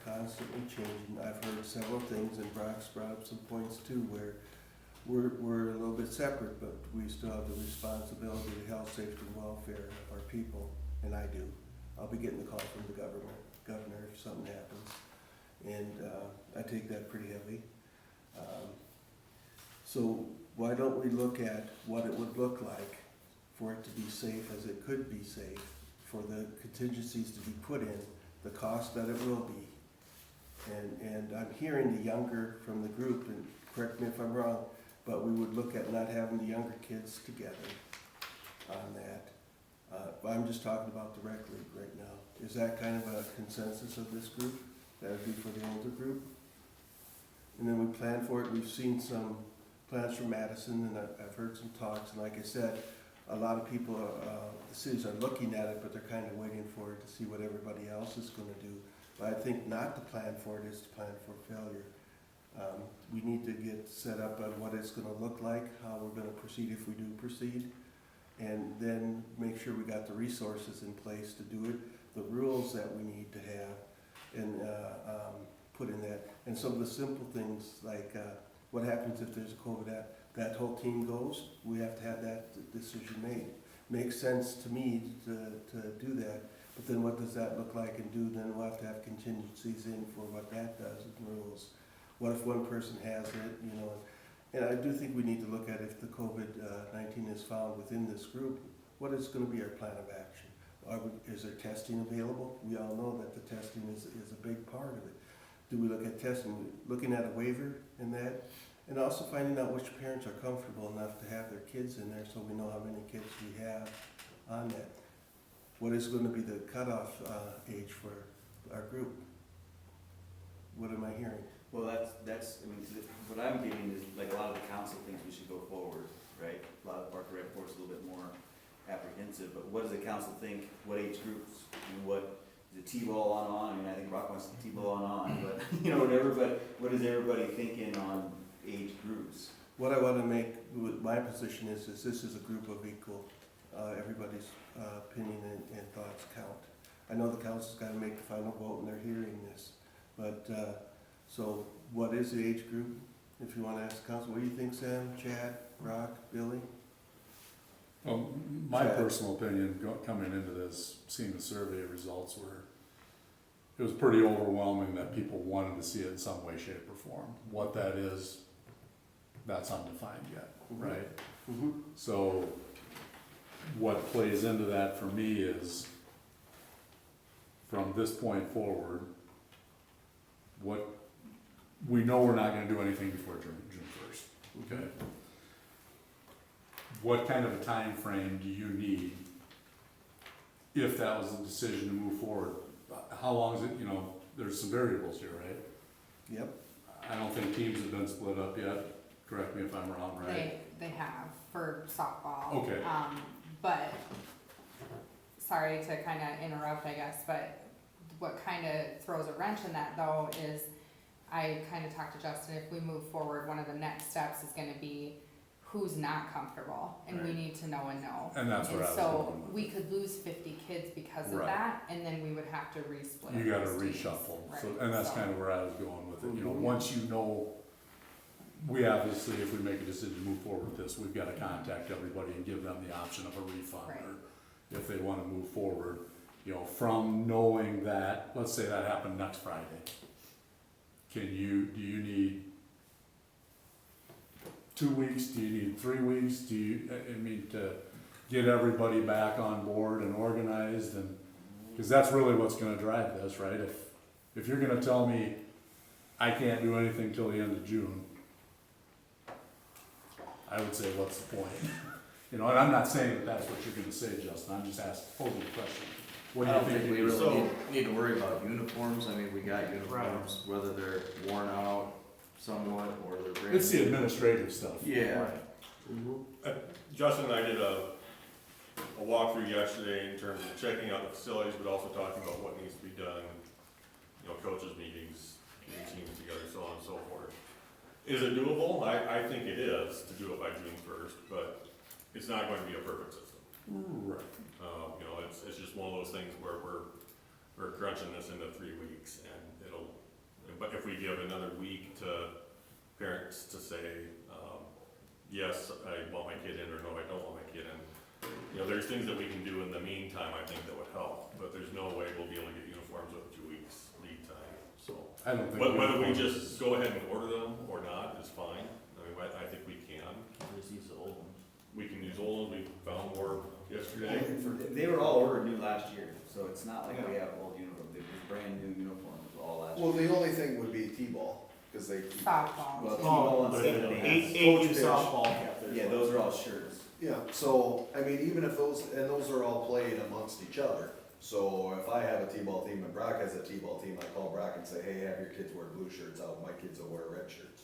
constantly changing. I've heard several things, and Brock's brought up some points too, where we're a little bit separate, but we still have the responsibility to health, safety, and welfare of our people, and I do. I'll be getting the call from the governor if something happens. And I take that pretty heavy. So why don't we look at what it would look like for it to be safe as it could be safe, for the contingencies to be put in, the cost that it will be. And I'm hearing the younger from the group, and correct me if I'm wrong, but we would look at not having the younger kids together on that. I'm just talking about the rec league right now. Is that kind of a consensus of this group? That would be for the older group? And then we plan for it. We've seen some plans from Madison, and I've heard some talks, and like I said, a lot of people, the cities are looking at it, but they're kind of waiting for it to see what everybody else is gonna do. But I think not to plan for it is to plan for failure. We need to get set up on what it's gonna look like, how we're gonna proceed if we do proceed, and then make sure we got the resources in place to do it, the rules that we need to have, and put in that. And some of the simple things like what happens if there's a COVID app, that whole team goes, we have to have that decision made. Makes sense to me to do that, but then what does that look like and do? Then we'll have to have contingencies in for what that does and rules. What if one person has it, you know? And I do think we need to look at if the COVID-19 is found within this group, what is gonna be our plan of action? Is there testing available? We all know that the testing is a big part of it. Do we look at testing, looking at a waiver in that? And also finding out which parents are comfortable enough to have their kids in there so we know how many kids we have on that. What is going to be the cutoff age for our group? What am I hearing? Well, that's, I mean, what I'm getting is, like, a lot of the council thinks we should go forward, right? A lot of the Park and Rec Board's a little bit more apprehensive, but what does the council think? What age groups? And what, the T-ball on? I mean, I think Rock wants the T-ball on, but, you know, whatever, but what is everybody thinking on age groups? What I want to make, with my position is this is a group of equal, everybody's opinion and thoughts count. I know the council's got to make the final vote and they're hearing this, but, so what is the age group? If you want to ask the council, what do you think, Sam, Chad, Rock, Billy? Well, my personal opinion, coming into this, seeing the survey results were, it was pretty overwhelming that people wanted to see it in some way, shape, or form. What that is, that's undefined yet, right? Mm-hmm. So what plays into that for me is, from this point forward, what, we know we're not gonna do anything before June 1st, okay? What kind of a time frame do you need if that was a decision to move forward? How long is it, you know, there's some variables here, right? Yep. I don't think teams have been split up yet, correct me if I'm wrong, right? They have for softball. Okay. But, sorry to kind of interrupt, I guess, but what kind of throws a wrench in that though is, I kind of talked to Justin, if we move forward, one of the next steps is gonna be who's not comfortable, and we Right. need to know and know. And that's where I was so going with we it. could lose 50 kids because of Right. that, and then we would have to re-split. You gotta those teams. reshuffle, so, Right, and that's so- kind of where I was going with it, you know, Mhm. once you know, we obviously, if we make a decision to move forward with this, we've gotta contact everybody and give them the option of a refund, Right. or if they wanna move forward, you know, from knowing that, let's say that happened next Friday. Do you need 2 weeks, do you need 3 weeks, I mean, to get everybody back on board and organized, and, cause that's really what's gonna drive this, right? If you're gonna tell me I can't do anything till the end of June, I would say, what's the point? You know, and I'm not saying that that's what you're gonna say, Justin, I'm just posing the question. What do I you don't think? think we you really need? need to worry about uniforms, I mean, we got uniforms, whether they're worn out somewhat, or they're brand It's the new. administrative stuff. Yeah. Justin and I did a walkthrough yesterday in terms of checking out the facilities, but also talking about what needs to be done, you know, coaches meetings, getting teams together, so on and so forth. Is it doable? I think it is to do it by June 1st, but it's not going to be a perfect system. Right. You know, it's just one of those things where we're crunching this into 3 weeks, and but if we give another week to parents to say, yes, I want my kid in, or no, I don't want my kid in. You know, there's things that we can do in the meantime, I think, that would help, but there's no uniforms with 2 weeks lead time, so. I don't think. Whether we uniforms just go ahead and order them or not is fine, I mean, I think we can. Just use the old ones. We can use old ones, we found more yesterday. They were all ordered new last year, so it's not like we have old uniforms, they were brand new uniforms all last year. Well, the only thing would be T-ball, cause they keep. Softball. Well, too. T-ball Oh, instead of eight bands. U softball cap there. Yeah, those are all shirts. Yeah, so, I mean, even if those, and those are all played amongst each other. So if I have a T-ball team and Brock has a T-ball team, I call Brock and say, hey, have your kids wear blue shirts out, my kids will wear red shirts.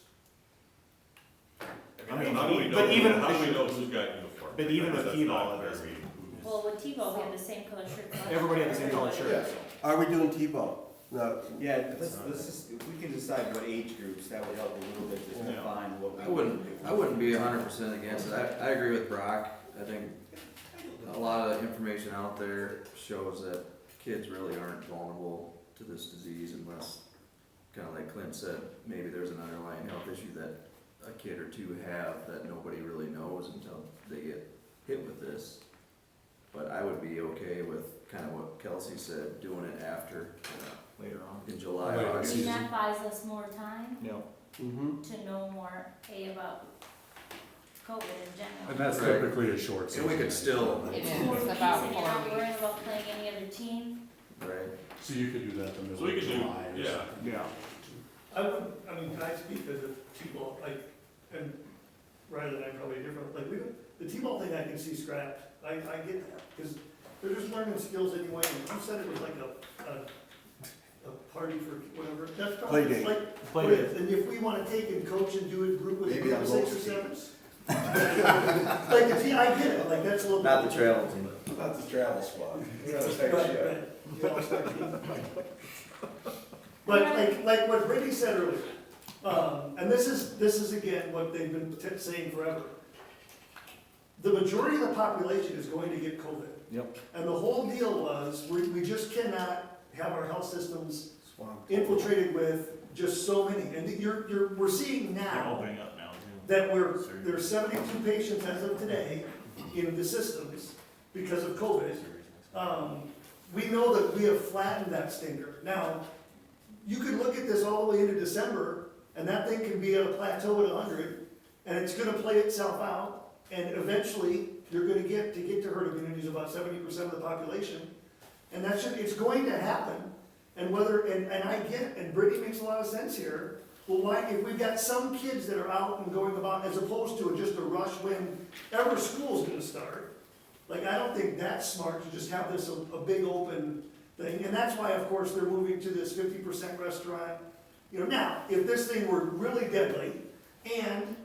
I mean, How do we know, but even how do we with know who's got uniform? But even with That's T-ball, not it clear is. to me who's- Well, with T-ball, we have the same color shirts. everybody had the same color shirt. Are we doing T-ball? No, Yeah, let's just, if we can decide what age groups, that would help a little bit to Yeah. define what we. I wouldn't be 100% against it. I agree with Brock. I think a lot of the information out there shows that kids really aren't vulnerable to this disease unless, kinda like Clint said, maybe there's an underlying health issue that a kid or two have that nobody really knows until they get hit with this. But I would be okay with kinda what Kelsey said, doing it after, Later on. in July, Later I August. mean, that buys us more time Yep. mm-hmm, to know more, about COVID in general. And that's Right. typically a short season. And we could still, It is Four weeks, about and you're 4 not worrying weeks. about playing any other team. right? So you could do that the So middle we of could do, July or yeah. something. Yeah. I mean, can I speak as a T-ball, like, and Riley and I probably different, like, the T-ball thing I can see scrapped, I get that, because they're just learning skills anyway, and you said it was like a party for whatever, that's probably, Play date. like, Play what it date. is. And if we wanna take and coach and do it group with a Maybe group on of 6 or both 7. Like, the I get it, like, that's a little. Not the travel team. Not the travel squad. We gotta Right, take shit. right. You all start team. But like what Brittany said earlier, and this is again what they've been saying forever. The majority of the population is going to get COVID. Yep. And the whole deal was, we just cannot have our health systems swamp. infiltrated with just so many. And we're seeing They're now opening up now too. that there's 72 patients as of today in the systems because of COVID. We know that we have flattened that stinker. Now, you could look at this all the way into December, and that thing can be at a plateau at 100, and it's gonna play itself out, and eventually, you're gonna get to herd immunity is about 70% of the population, and it's going to happen. And I get it, and Brittany makes a lot of sense here. Well, why, if we've got some kids that are out and going about, as opposed to just a rush whenever school's gonna start, like, I don't think that's smart to just have this a big open thing, and that's why, of course, they're moving to this 50% restaurant. You know, now, if this thing were really deadly, and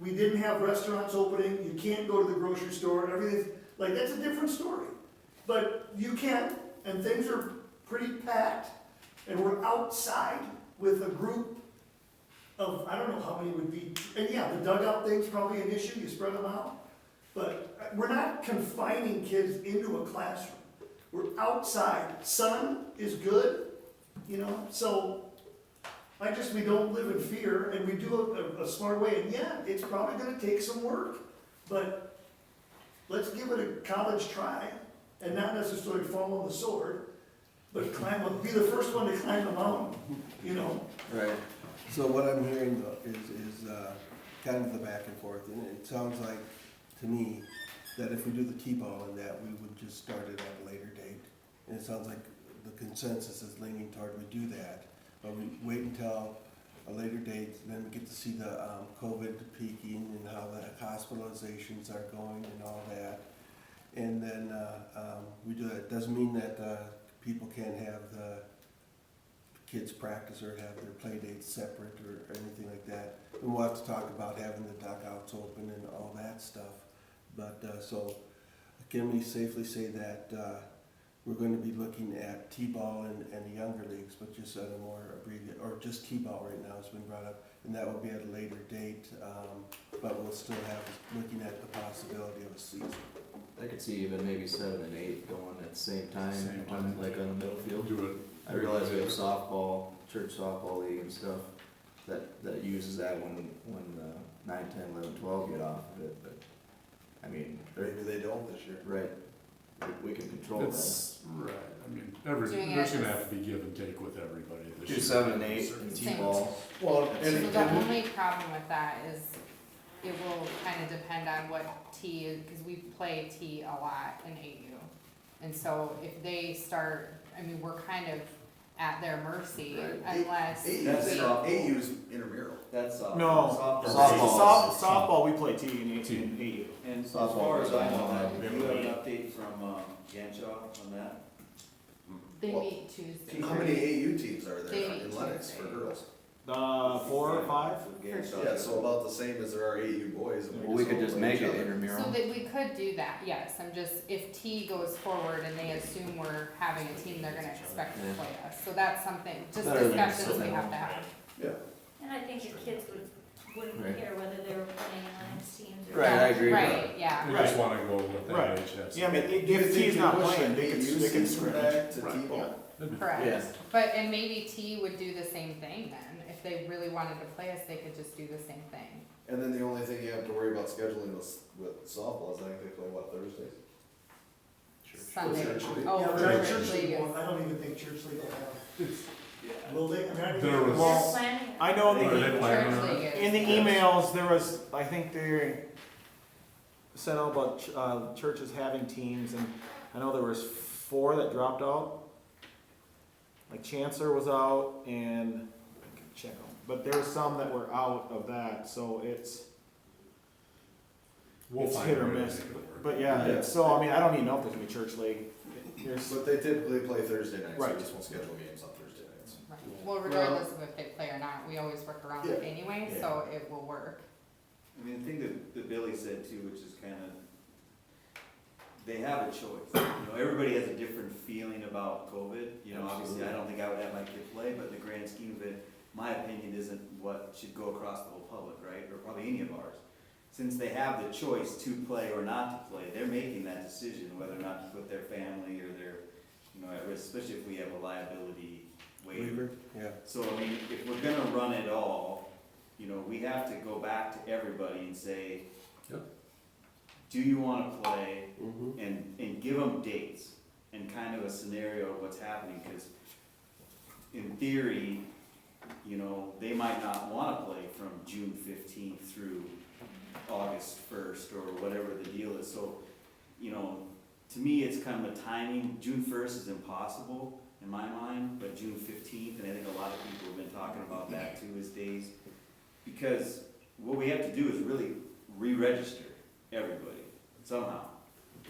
we didn't have restaurants opening, you can't go to the grocery store, everything, like, that's a different story. But you can, and things are pretty packed, and we're outside with a group of, I don't know how many would be, and yeah, the dugout thing's probably an issue, you spread them out. But we're not confining kids into a classroom. We're outside. Sun is good, you know, so we don't live in fear, and we do it a smart way. And yeah, it's probably gonna take some work, but let's give it a college try, and not necessarily fall on the sword, but be the first one to climb the mountain, you know? Right. So what I'm hearing though is kind of the back and forth, and it sounds like, to me, that if we do the T-ball and that, we would just start it at a later date. And it sounds like the consensus is leaning toward we do that, but we wait until a later date, then we get to see the COVID peaking and how the hospitalizations are going and all that. And then we do that. Doesn't mean that people can't have the kids practice or have their play dates separate or anything like that. And we'll have to talk about having the dugouts open and all that stuff. But so can we safely say that we're going to be looking at T-ball and the younger leagues, but just at a more abbreviated, or just T-ball right now has been brought up, and that will be at a later date, but we'll still have, looking at the possibility of a season. I could see even maybe 7 and 8 going at the same time, Same time. like on the middle field. Do it. I realize we have softball, church softball league and stuff that uses that when 9, 10, 11, 12 get off of it, but, I mean, Maybe they don't this year. right, we can control that. It's, right, I mean, Doing it there's at gonna the- have to be give and take with everybody this Do year. 7 and 8 and Same. T-ball. Well, So the only problem with that is it will kind of depend on what T is, because we play T a lot in AU. And so if they start, I mean, we're kind of at their mercy Right. unless That's we, soft. AU's intramural. That's softball. No. Softball. Softball, we play T in AU. And as Softball far as I know, softball. do you have an update from Ganshaw on that? they Well, meet Tuesday. How many AU teams are They there meet in Lennox for Tuesday. girls? 4 or 5? Ganshaw. Yeah, so about the same as there are AU boys. And Well, we could all just play make each it other. intramural. So that we could do that, yes, I'm just, if T goes forward and they assume we're having a team, they're gonna expect to Yeah. play us. So that's something, just Better than discussions we sitting have to have. Yeah. And I think the kids wouldn't Right. care whether they were playing Lennox teams or. Right, I agree. Right, yeah. We just wanna go with that Right. HS. Yeah, I mean, Do you if think T's you not push playing, an they AU can season scrimmage. back to Right. T-ball? That'd be- Correct. Yeah. But, and maybe T would do the same thing then, if they really wanted to play us, they could just do the same thing. And then the only thing you have to worry about scheduling with softball is I think they play what, Thursdays? Sunday. Church league. Oh, Yeah, but church church league league won't, is, I don't even think church league will have, will they? I mean, I don't There even- was- They're planning. I know Are they the, planning church on league it? is. in the emails, there was, I think they sent out about churches having teams, and I know there was 4 that dropped out. Like Chancellor was out, and I can check them, but there were some that were out of that, so it's We'll it's find hit or a way to miss. make it work. But yeah, Yeah. it's, so I mean, I don't even know if there's gonna be church league. There's, But they typically play Thursday nights, so Right. we just won't schedule games on Thursday nights. right. Well, regardless of if they play or not, we always work around it Yeah. anyway, Yeah. so it will work. I mean, the thing that Billy said too, which is kind of, they have a choice. You know, everybody has a different feeling about COVID. You know, obviously, I don't think I would have my kid play, but in the grand scheme of it, my opinion isn't what should go across the whole public, right? Or probably any of ours. Since they have the choice to play or not to play, they're making that decision whether or not to put their family or their, you know, at risk, especially if we have a liability waiver. Weaver, yeah. So, I mean, if we're gonna run it all, you know, we have to go back to everybody and say, Yep. do you wanna play? Mm-hmm. And give them dates and kind of a scenario of what's happening, cause in theory, you know, they might not wanna play from June 15th through August 1st or whatever the deal is, so, you know, to me, it's kind of a timing, June 1st is impossible in my mind, but June 15th, and I think a lot of people have been talking about that too, is days. Because what we have to do is really re-register everybody somehow.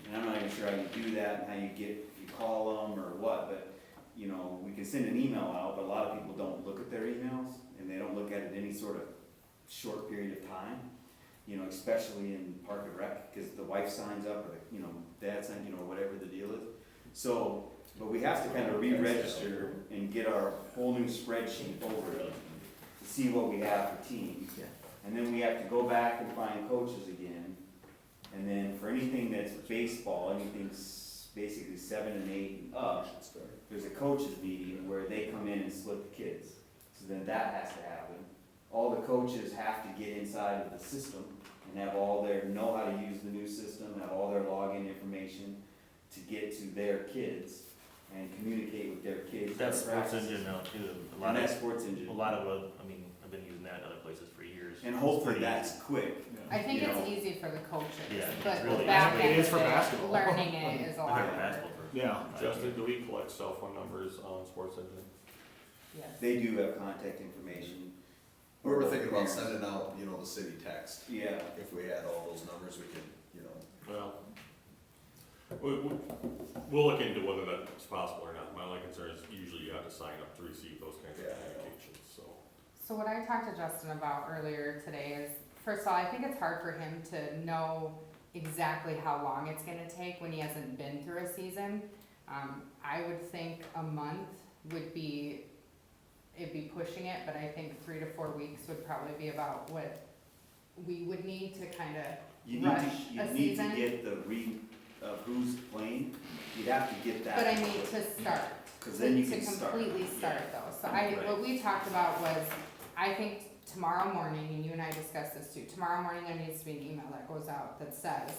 And I'm not even sure how you do that and how you call them or what, but, you know, we can send an email out, but a lot of people don't look at their emails and they don't look at it any sort of short period of time. You know, especially in Park and Rec, because the wife signs up or the, you know, dad signs, you know, whatever the deal is. So, but we have to kind of re-register and get our whole new spreadsheet over to see what we have for teams. And then we have to go back and find coaches again. And then for anything that's baseball, anything basically 7 and 8 and up, there's a coaches meeting where they come in and split the kids. So then that has to happen. All the coaches have to get inside of the system and have all know how to use the new system, have all their login information to get to their kids and communicate with their kids. That's their Sports practices. Engine now too. A lot And of, that's Sports Engine. a lot of, I mean, I've been using that in other places for years. And It's hopefully pretty that's quick. I think You it's know. easy for the coaches, Yeah, but it's the really- back It end is of for it, basketball. learning it is a I've lot been harder. basketball for. yeah. Justin, do we collect cell phone numbers on Sports Engine? Yes. They do have contact information. We were thinking about sending out, you know, the city text. Yeah. If we had all those numbers, we could, you know. Well, we'll look into whether that's possible or not. My only concern is usually you have to sign up to receive those kinds of Yeah, I know. communications, so. So what I talked to Justin about earlier today is, first of all, I think it's hard for him to know exactly how long it's gonna take when he hasn't been through a season. I would think a month would be, it'd be pushing it, but I think 3 to 4 weeks would probably be about what we would need to kinda You need rush to, you a need season. to get the read of who's playing. You'd have to get that. But I mean, to start, Cause then you to can start. completely start though, so what we talked about was, I think tomorrow morning, and you and I discussed this too, tomorrow morning there needs to be an email that goes out that says,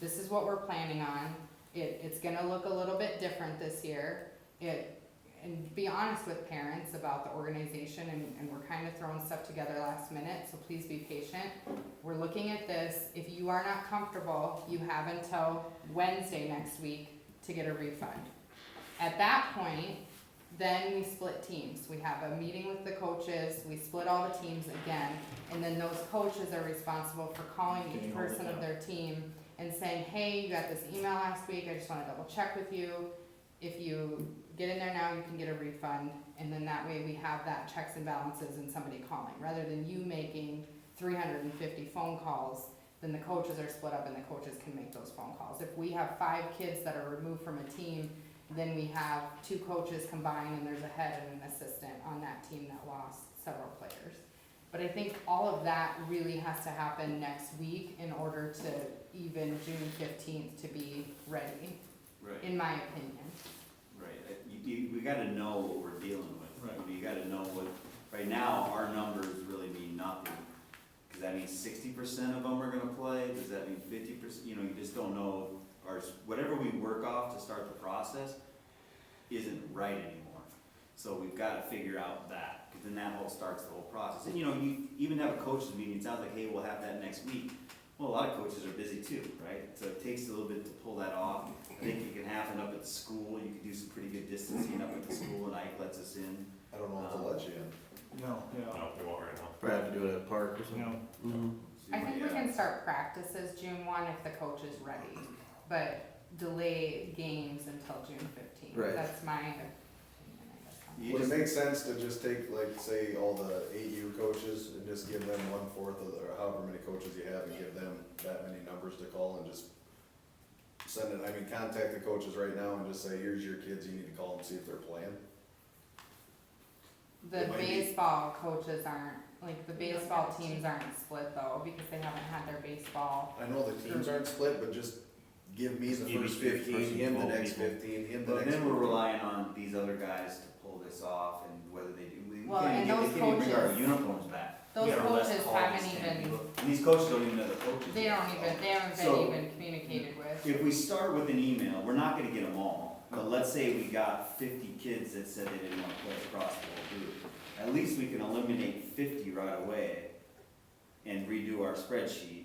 this is what we're planning on, it's gonna look a little bit different this year, and be honest with parents about the organization, and we're kind of throwing stuff together last minute, so please be patient. We're looking at this. If you are not comfortable, you have until Wednesday next week to get a refund. At that point, then we split teams. We have a meeting with the coaches, we split all the teams again, and then those coaches are responsible for calling each person of their team and saying, hey, you got this email last week, I just wanna double check with you. If you get in there now, you can get a refund, and then that way we have that checks and balances and somebody calling, rather than you making 350 phone calls, then the coaches are split up and the coaches can make those phone calls. If we have 5 kids that are removed from a team, then we have 2 coaches combined and there's a head and an assistant on that team that lost several players. But I think all of that really has to happen next week in order to even June 15th to be ready, Right, in my opinion. right. We gotta know what we're dealing with. Right. You gotta know what, right now, our numbers really mean nothing. Does that mean 60% of them are gonna play? Does that mean 50%? You know, you just don't know. Whatever we work off to start the process isn't right anymore. So we've gotta figure out that, because then that whole starts the whole process. And you know, you even have a coaches meeting, it sounds like, hey, we'll have that next week. Well, a lot of coaches are busy too, right? So it takes a little bit to pull that off. I think it can happen up at the school. You can do some pretty good distancing up at the school, and Ike lets us in. I don't know if they'll let you in. No, yeah. No, we won't right now. Probably have to do it at a park or something. No. I think we can start practices June 1 if the coach is ready, but delay games until June 15th. Right. That's my opinion, I guess. You Would it just- make sense to just take, like, say, all the AU coaches and just give them 1/4 of the, or however many coaches you have, and give them that many numbers to call and just send it, I mean, contact the coaches right now and just say, here's your kids, you need to call them, see if they're playing? The It might be- baseball coaches aren't, like, the baseball teams aren't split though, because they haven't had their baseball. I know the teams aren't split, but just give me the Give me first 15, 15, him the 12 next people. 15, him the But next. then we're 15. relying on these other guys to pull this off, and whether they do, we Well, can't and even, those they can't even bring our coaches- uniforms back. Those We got less coaches calls haven't than even, people. And these coaches don't even know the coaches. they yet. haven't So- been even communicated with. If we start with an email, we're not gonna get them all, but let's say we got 50 kids that said they didn't wanna play across the whole group. At least we can eliminate 50 right away and redo our spreadsheet,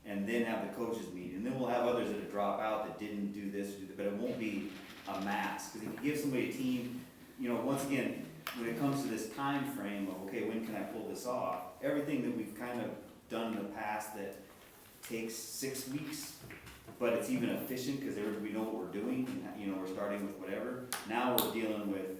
and then have the coaches meet, and then we'll have others that drop out that didn't do this, but it won't be a mass, cause if you give somebody a team, you know, once again, when it comes to this time frame of, okay, when can I pull this off? Everything that we've kind of done in the past that takes 6 weeks, but it's even efficient, cause we know what we're doing, and, you know, we're starting with whatever. Now we're dealing with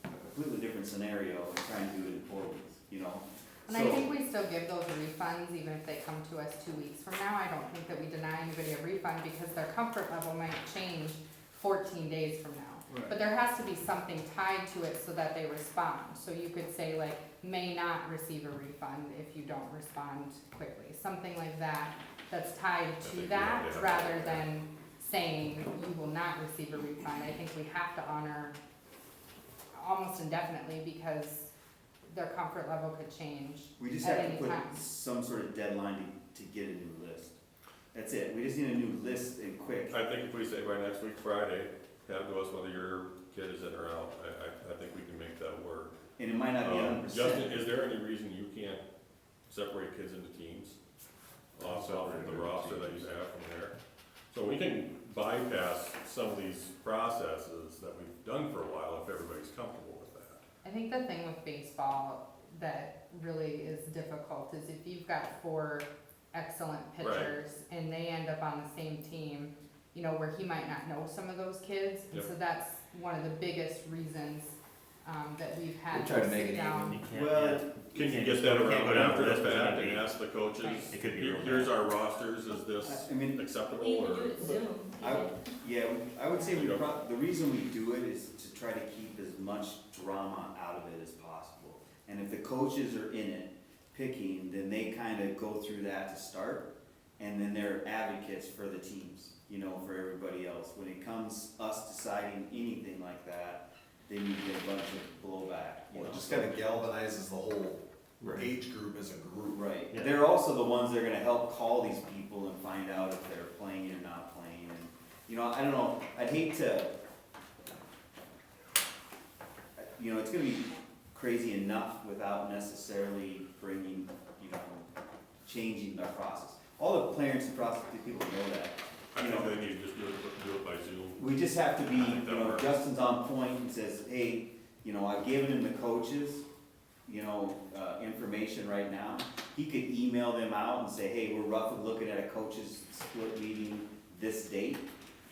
a completely different scenario, and trying to do it in 4 weeks, you know? And I think we still give those refunds even if they come to us 2 weeks from now. I don't think that we deny anybody a refund because their comfort level might change 14 days from now. Right. But there has to be something tied to it so that they respond. So you could say like, may not receive a refund if you don't respond quickly. Something like that, that's tied to that, rather than saying you will not receive a refund. I think we have to honor almost indefinitely because their comfort level could change We just at have to any put time. some sort of deadline to get a new list. That's it, we just need a new list and quick. I think if we say by next week Friday, have to us whether your kid is in or out, I think we can make that work. And it might not be 100%. Justin, is there any reason you can't separate kids into teams? Off of the roster that you have from there? So we can bypass some of these processes that we've done for a while if everybody's comfortable with that. I think the thing with baseball that really is difficult is if you've got 4 excellent pitchers and they end up on the same team, you know, where he might not know some of those kids. And Yep. so that's one of the biggest reasons that we've had We try to make sit it down. You can't, Well, yeah. Can you can't- get that can't around go down after the the list, fact it's and gonna ask the coaches, It could be real here's bad. our rosters, is this I mean, acceptable You can or? do it Zoom. yeah, I would say You the reason we do it is to try to keep as much drama out of it as possible. And if the coaches are in it, picking, then they kind of go through that to start, and then they're advocates for the teams, you know, for everybody else. When it comes us deciding anything like that, then you get a bunch of blowback, you Well, know. it just kinda galvanizes the whole age group as a group. Right, Yeah. they're also the ones that are gonna help call these people and find out if they're playing or not playing, and, you know, I don't know, I'd hate to, you know, it's gonna be crazy enough without necessarily bringing, you know, changing our process. All the parents and process, people know that. I You think know, they need to just do it by Zoom. we just have to be, I think that you know, works. Justin's on point and says, hey, you know, I've given him the coaches, you know, information right now. He could email them out and say, hey, we're roughly looking at a coaches split meeting this date,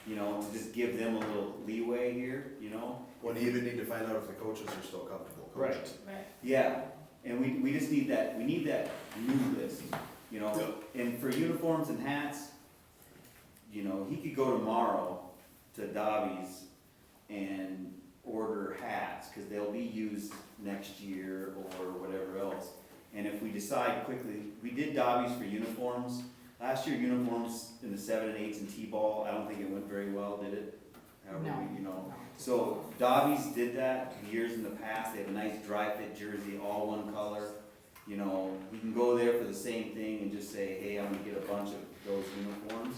you know, to just give them a little leeway here, you know? Well, you even need to find out if the coaches are still comfortable coaching. Right. Yeah, and we just need that, we need that new list, you know? And for uniforms and hats, you know, he could go tomorrow to Dobby's and order hats, cause they'll be used next year or whatever else. And if we decide quickly, we did Dobby's for uniforms. Last year, uniforms in the 7 and 8s and T-ball, I don't think it went very well, did it? However, No. you know. So Dobby's did that years in the past. They have a nice dry fit jersey, all one color. You know, you can go there for the same thing and just say, hey, I'm gonna get a bunch of those uniforms.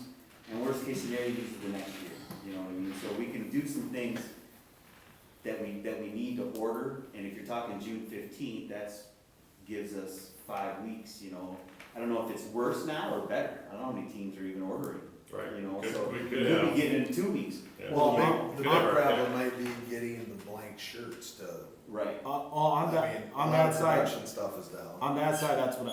And worst case scenario, use it the next year, you know what I mean? So we can do some things that we need to order, and if you're talking June 15th, that's, gives us 5 weeks, you know. I don't know if it's worse now or better, I don't know how many teams are even ordering, Right. you know, 'Cause so we we could could have- be getting in 2 weeks. Yeah. Well, Yeah. the Could big have- problem might be getting the blank shirts to, Right, On I that, mean, a on lot that of side, production stuff is down. on that side, that's what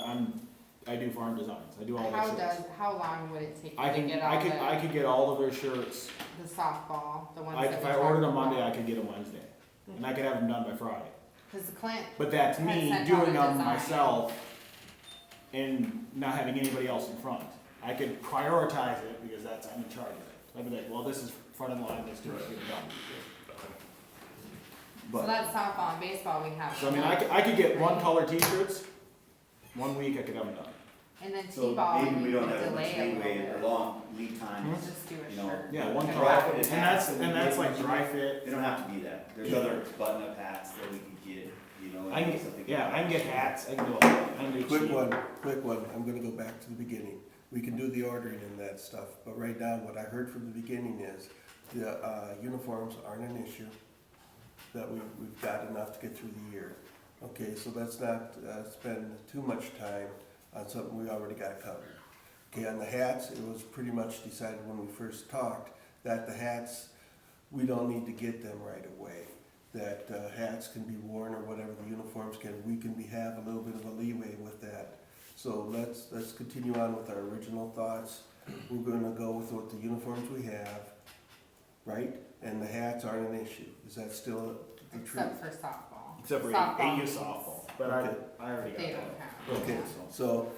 I do farm designs, I do all their shirts. How long would it take you I to can, get all I could get all of their shirts, the softball, the ones that if we I talked ordered them about? Monday, I could get them Wednesday, and I could have them done by Friday. Cause Clint, But that's Clint me sent out doing a them design. myself and not having anybody else in front. I could prioritize it because I'm in charge of it. I'd be like, well, this is front of the line, let's do it, get it done. so But, that's softball and baseball we have. so I mean, I could get one color t-shirts, 1 week I could have them done. And then so T-ball, maybe we you don't could have as much delay a little leeway, bit. or long lead times, Just do a you know. shirt. Yeah, one The color, dry and fit hats that's, that we and that's get like usually- dry fit. They don't have to be that, there's other button-up hats that we could get, you know. I can and something- get, yeah, I can get hats, I can do all that, I can do Quick cheap. one, I'm gonna go back to the beginning. We can do the ordering and that stuff, but right now, what I heard from the beginning is, the, uniforms aren't an issue, that we've got enough to get through the year. Okay, so let's not, spend too much time on something we already got covered. Okay, on the hats, it was pretty much decided when we first talked, that the hats, we don't need to get them right away. That, hats can be worn or whatever, the uniforms can, we can have a little bit of a leeway with that. So let's continue on with our original thoughts. We're gonna go with what the uniforms we have, right? And the hats aren't an issue. Is that still the truth? Except for softball. Except for Softball AU meets. softball, but Okay. I already got They that. don't have. Okay, so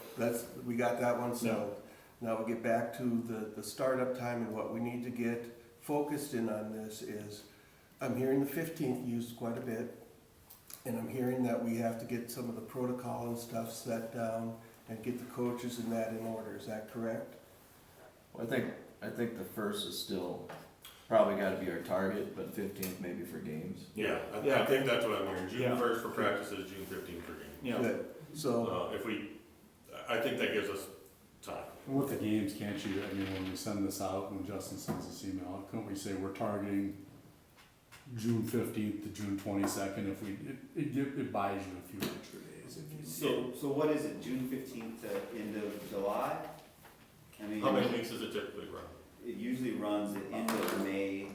we got that one settled. Now we get back to the startup time, and what we need to get focused in on this is, I'm hearing the 15th used quite a bit, and I'm hearing that we have to get some of the protocol and stuff set down and get the coaches and that in order. Is that correct? Well, I think the first is still probably gotta be our target, but 15th maybe for games. Yeah, I Yeah. think that's what I'm hearing, June Yeah. 1st for practices, June 15th for games. Yeah, Good. So, If we, I think that gives us time. With the games, can't you, I mean, when we send this out, when Justin sends this email out, couldn't we say we're targeting June 15th to June 22nd, if we, it buys you a few extra days if you. So what is it, June 15th to end of July? I mean, How many weeks does it typically run? it usually runs the end of May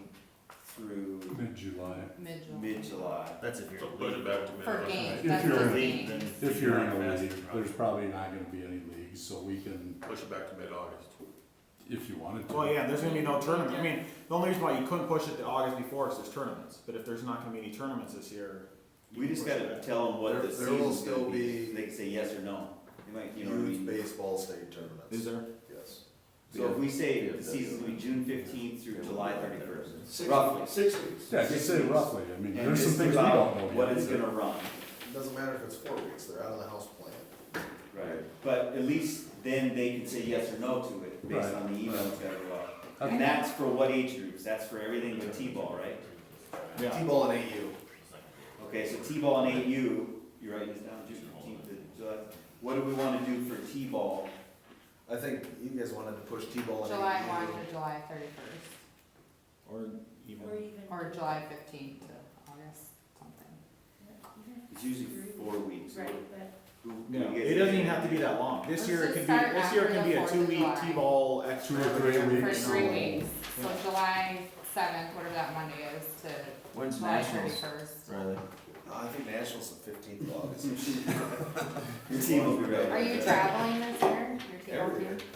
through Mid-July. Mid-July. mid-July. That's if you're. So push it back to mid. For games, If that's you're for in games. Then If you're in a faster league, run. there's probably not gonna be any leagues, so we can, Push it back to mid-August. if you wanted to. well, yeah, there's gonna be no tournament, I mean, the only reason why you couldn't push it to August before is there's tournaments, but if there's not gonna be any tournaments this year. you We can just push it gotta back. tell them what the There will season's still gonna be, be so they can say yes or no. They might, you know what I youth mean? baseball state tournaments. Is there? Yes. So if we say Yeah, the season's gonna be June 15th through July 31st, 6 roughly. weeks, 6 weeks. Yeah, just say roughly, I mean, And there's some just things we about don't know yet. what it's gonna run. It doesn't matter if it's 4 weeks, they're out of the house plan. Right. But at least then they can say yes or no to it, based Right. on the email that's gotta go out. Okay. And that's for what age groups? That's for everything but T-ball, right? Yeah, T-ball and AU. Okay, so T-ball and AU, you're writing this down, June 15th to July. What do we wanna do for T-ball? I think you guys wanted to push T-ball and AU. July 1 to July 31st, or even, Or even. or July 15th to August something. It's usually 4 weeks. Right, but Yeah, it doesn't even have to be that long. This Let's year it just could be, start this year it after can be the a 4th of 2-week July. T-ball extra. 2 or 3 For weeks. 3 weeks, so Yeah. July 7th, whatever that Monday is, to When's July nationals? 31st. Riley? I think Nationals the 15th of August. Your team will be ready. Are you traveling this year, your T-ball Every year. team?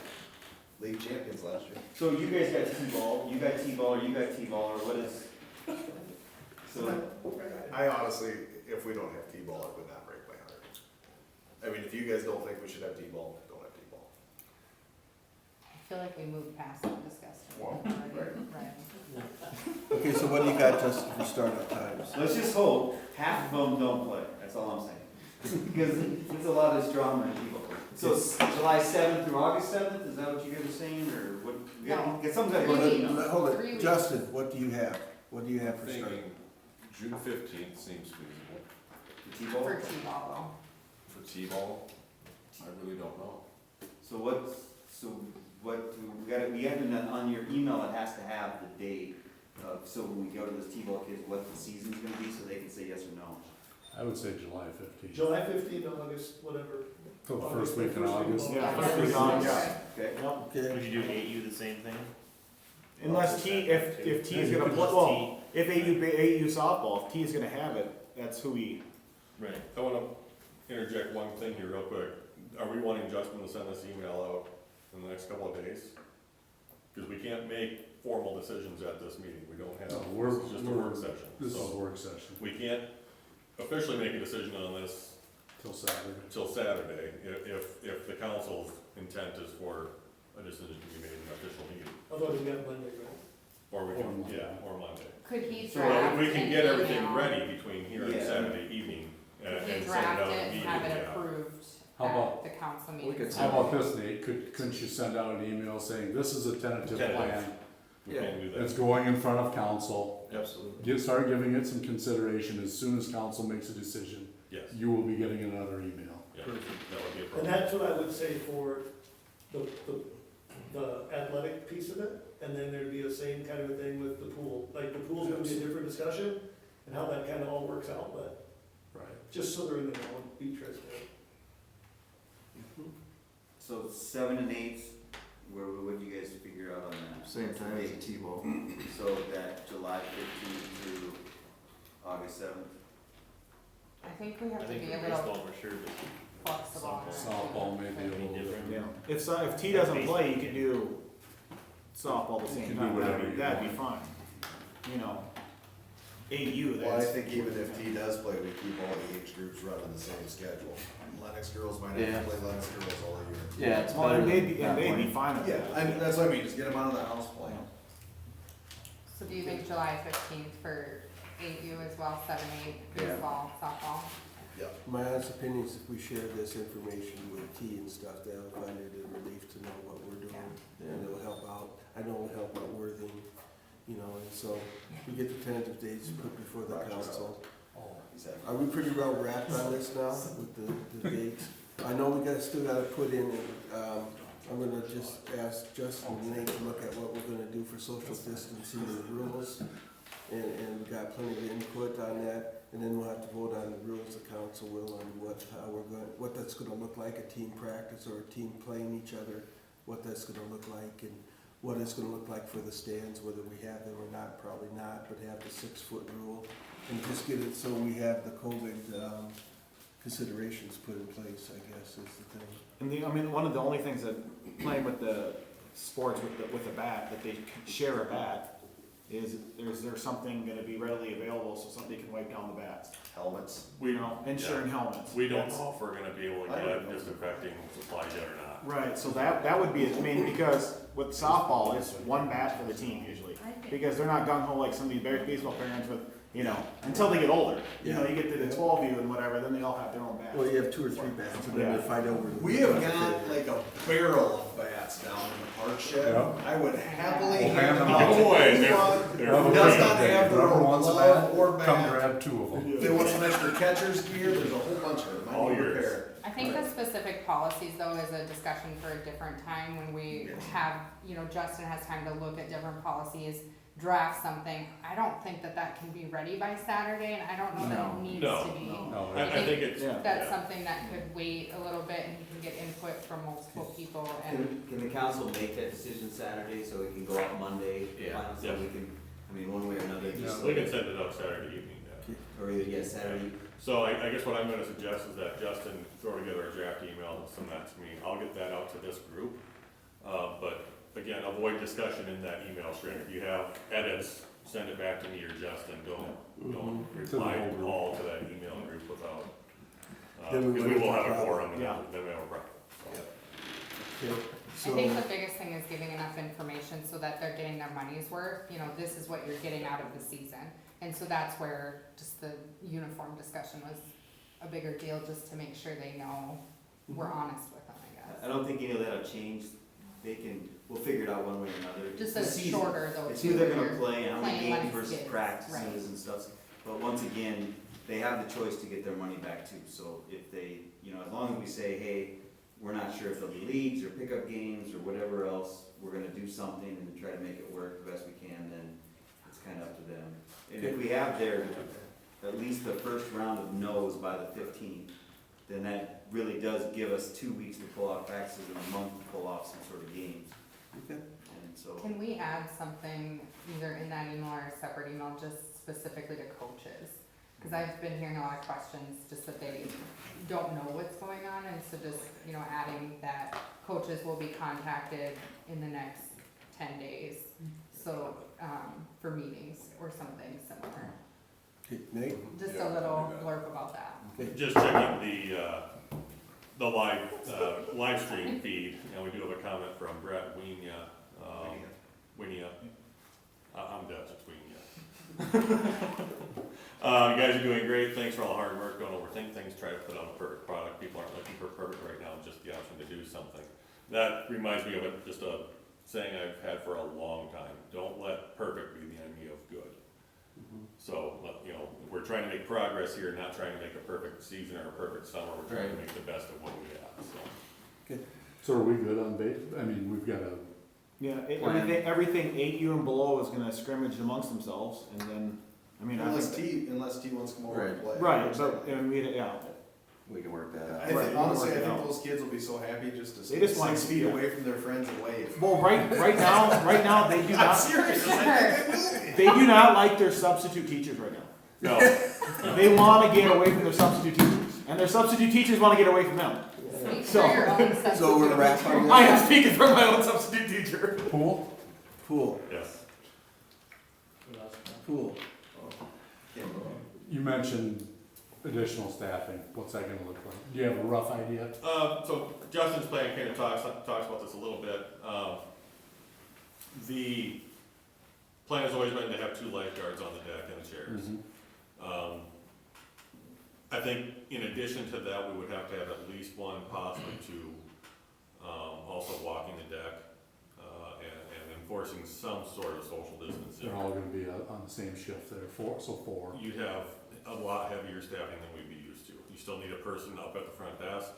League champions last year. So you guys got T-ball, you got T-ball, or you got T-ball, or what is? So, I honestly, if we don't have T-ball, it would not break my heart. I mean, if you guys don't think we should have T-ball, don't have T-ball. I feel like we moved past that discussion. Well, already. right. Right. Okay, so what do you got, Justin, for startup times? let's just hope half of them don't play, that's all I'm saying. Because there's a lot of this drama in T-ball. So it's July 7th through August 7th, is that what you guys are saying, or what? No. Get something that Three goes, weeks. Hold 3 it, weeks. Justin, what do you have? What do you have for Thinking startup? June 15th seems feasible. the T-ball? For T-ball For T-ball, I really don't know. So we got on your email, it has to have the date of, so when we go to this T-ball kids, what the season's gonna be, so they can say yes or no. I would say July 15th. July 15th, August, whatever. Till the first week in August. Yeah, Yeah. first week in August. Okay? Yep. Okay, Would you do 8U the same thing? Unless if T is You gonna could play, just well, if AU softball, if T is gonna have it, that's who we, Right. I wanna interject one thing here real quick. Are we wanting Justin to send this email out in the next couple of days? Because we can't make formal decisions at this meeting. We don't have, No, this is just a work session. This is a So work session we can't officially make a decision on this till Saturday. until Saturday, if the council's intent is for a decision to be made in an official meeting. Although we got Monday, right? Or we Or can, Monday. yeah, or Monday. Could he So draft we can an get everything email? ready between here and Yeah. Saturday evening Could and he send it draft out it and have immediately. it approved How about- at the council We meeting? could How about this, Nate? Couldn't you send out an email saying, this is a tentative Tentative. plan? We can do It's that. going in front of council. Absolutely. Start giving it some consideration. As soon as council makes a decision, Yes, you will be getting another email. yeah, that would be a And problem. that's what I would say for the athletic piece of it, and then there'd be the same kind of a thing with the pool. Like, the pool's gonna be a different discussion, and how that kinda all works out, but Right. just so they're in the know, be transparent. So 7 and 8, what do you guys figure out on that? Same time as the T-ball. So that July 15th through August 7th? I think we I have to think be a for little baseball for sure, but flexible. on that. Softball may be a It'd be little different. different. yeah. If T doesn't play, you can do softball the You same can do time, whatever you that'd be want. fine. You know, AU, Well, I that's. think even if T does play, we keep all the age groups running the same schedule. Lennox girls might have Yeah. to play Lennox girls all year. Yeah, it's Well, better and than they'd be, not and they'd be playing. fine with Yeah, that. I mean, that's what I mean, just get them out of the house playing. So do you think July 15th for 8U as well, 7-8, Yeah. baseball, softball? My honest opinion is if we share this information with T and stuff, they'll find it a relief to know what we're doing. And it'll help out, I know it'll help out Worthing, you know, and so we get the tentative dates put before the Roger. council. Exactly. Are we pretty well wrapped on this now with the dates? I know we still gotta put in, I'm gonna just ask Justin and Nate to look at what we're gonna do for social distancing and rules. And we got plenty of input on that, and then we'll have to vote on the rules, the council will, on what that's gonna look like, a team practice or a team playing each other, what that's gonna look like, and what it's gonna look like for the stands, whether we have them or not, probably not, but have the 6-foot rule. And just get it so we have the COVID, considerations put in place, I guess, is the thing. And I mean, one of the only things that playing with the sports with the bat, that they can share a bat, is there's something gonna be readily available so somebody can wipe down the bats. Helmets. We, You know, insuring helmets. we don't know if we're gonna be able to I don't get know. disinfecting supplies yet or not. Right, so that would be, I mean, because with softball, it's one bat for the team usually. Because they're not gung ho like some of these baseball parents with, you know, until they get older. You know, you get to the 12U and whatever, then they all have their own bats. Well, you have 2 or 3 bats, and then they fight over. We have got like a barrel of bats down in the park shed. Yeah. I would happily We'll hand hand them them out out. to Boy, anyone they're- who does not have their Whoever own wants a glove or bat, come bat. grab 2 of them. If they want some extra catcher's gear, there's a whole bunch of them. I All need yours. repair. I think the specific policies though is a discussion for a different time when we Yes. have, you know, Justin has time to look at different policies draft something, I don't think that that can be ready by Saturday, and I don't know that it needs No. to be. No, I think it's, Yeah. That's yeah. something that could wait a little bit, and you can get input from multiple people, and Can the council make that decision Saturday so it can go out Monday? Yeah. final, So Yeah. we can, I mean, one way or another, just. We can send it out Saturday evening, yeah. Or, yeah, Saturday. So I guess what I'm gonna suggest is that Justin throw together a draft email and send that to me. I'll get that out to this group. But again, avoid discussion in that email string. If you have edits, send it back to me or Justin. Don't reply To the whole group. all to that email group without. Then we Because we wouldn't will have have a a problem. quorum and Yeah. then we have a problem. So, Okay, I so, think the biggest thing is giving enough information so that they're getting their money's worth, you know, this is what you're getting out of the season. And so that's where just the uniform discussion was a bigger deal, just to make sure they know we're honest with them, I guess. I don't think any of that'll change. We'll figure it out one way or another. Just The that it's season. shorter though. It's too, who they're when gonna you're play and how many playing games less versus kids, practices right. and stuff. But once again, they have the choice to get their money back too. So if they, you know, as long as we say, hey, we're not sure if there'll be leagues or pickup games or whatever else, we're gonna do something and try to make it work the best we can, then it's kinda up to them. And if we have at least the first round of no's by the 15th, then that really does give us 2 weeks to pull off practices and a month to pull off some sort of games. okay. And so. Can we add something either in that email or a separate email just specifically to coaches? Cause I've been hearing a lot of questions, just that they don't know what's going on, and so just, you know, adding that coaches will be contacted in the next 10 days. So, for meetings or something similar. Okay, Nate? Just Yeah, a little I can do that. blurb about that. Just checking the live stream feed, and we do have a comment from Brett Wienia. Wienia. I'm Dutch, it's Wienia. You guys are doing great, thanks for all the hard work, don't overthink things, try to put out a perfect product. People aren't looking for perfect right now, just the option to do something. That reminds me of just a saying I've had for a long time, don't let perfect be the enemy of good. So, you know, we're trying to make progress here, not trying to make a perfect season or a perfect summer, we're trying to make the best of what we have, so. So are we good on base? I mean, we've got a, Yeah, Plan. everything 8U and below is gonna scrimmage amongst themselves, and then, I mean, I Unless think, unless T wants to come over and play. right, but, I mean, yeah, We can work that I out. think, Right, honestly, I work it think out. those kids will be so happy just to They just want 6 to- feet yeah. away from their friends and wave. well, right now, they do I'm not, serious. they do not like their substitute teachers right now. No, They wanna get away from their substitute teachers, and their substitute teachers wanna get away from them. Speak for So- your own substitute. So we're wrapping I up. am speaking from my own substitute teacher. pool? Pool, yes. pool. You mentioned additional staffing, what's that gonna look like? Do you have a rough idea? So Justin's plan kind of talks about this a little bit. The plan has always been to have 2 lifeguards on the deck and the chairs. I think in addition to that, we would have to have at least one, possibly 2, also walking the deck, and enforcing some sort of social distancing. They're all gonna be on the same shift there, so 4. You'd have a lot heavier staffing than we'd be used to. You still need a person up at the front desk,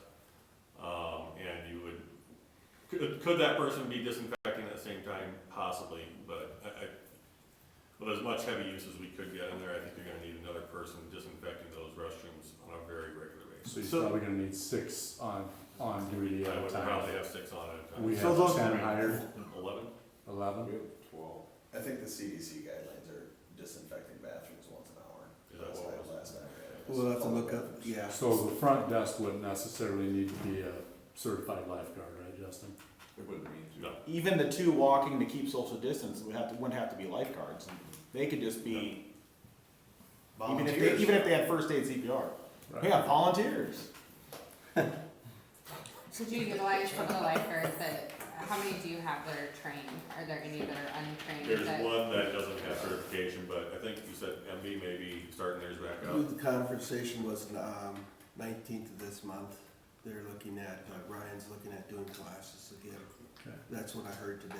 and you would, could that person be disinfecting at the same time? Possibly, but with as much heavy use as we could get in there, I think you're gonna need another person disinfecting those restrooms on a very regular basis. So you're probably gonna need 6 on duty at I a would time. probably have 6 on at a time. We So have those- 10 hired, 11? 11? 12. I think the CDC guidelines are disinfecting bathrooms once an hour. Is that what it was? Last time I read it. We'll have to look up, yeah. So the front desk wouldn't necessarily need to be a certified lifeguard, right, Justin? It wouldn't mean to. No. Even the 2 walking to keep social distance wouldn't have to be lifeguards. They could just be, Volunteers. even if they had first aid CPR. Right. Yeah, volunteers. Could you utilize some of the lifeguards that, how many do you have that are trained? Are there any that are untrained? There's that- one that doesn't have certification, but I think you said MB may be starting theirs back up. The conversation was 19th of this month. They're looking at, Ryan's looking at doing classes again. Okay. That's what I heard today.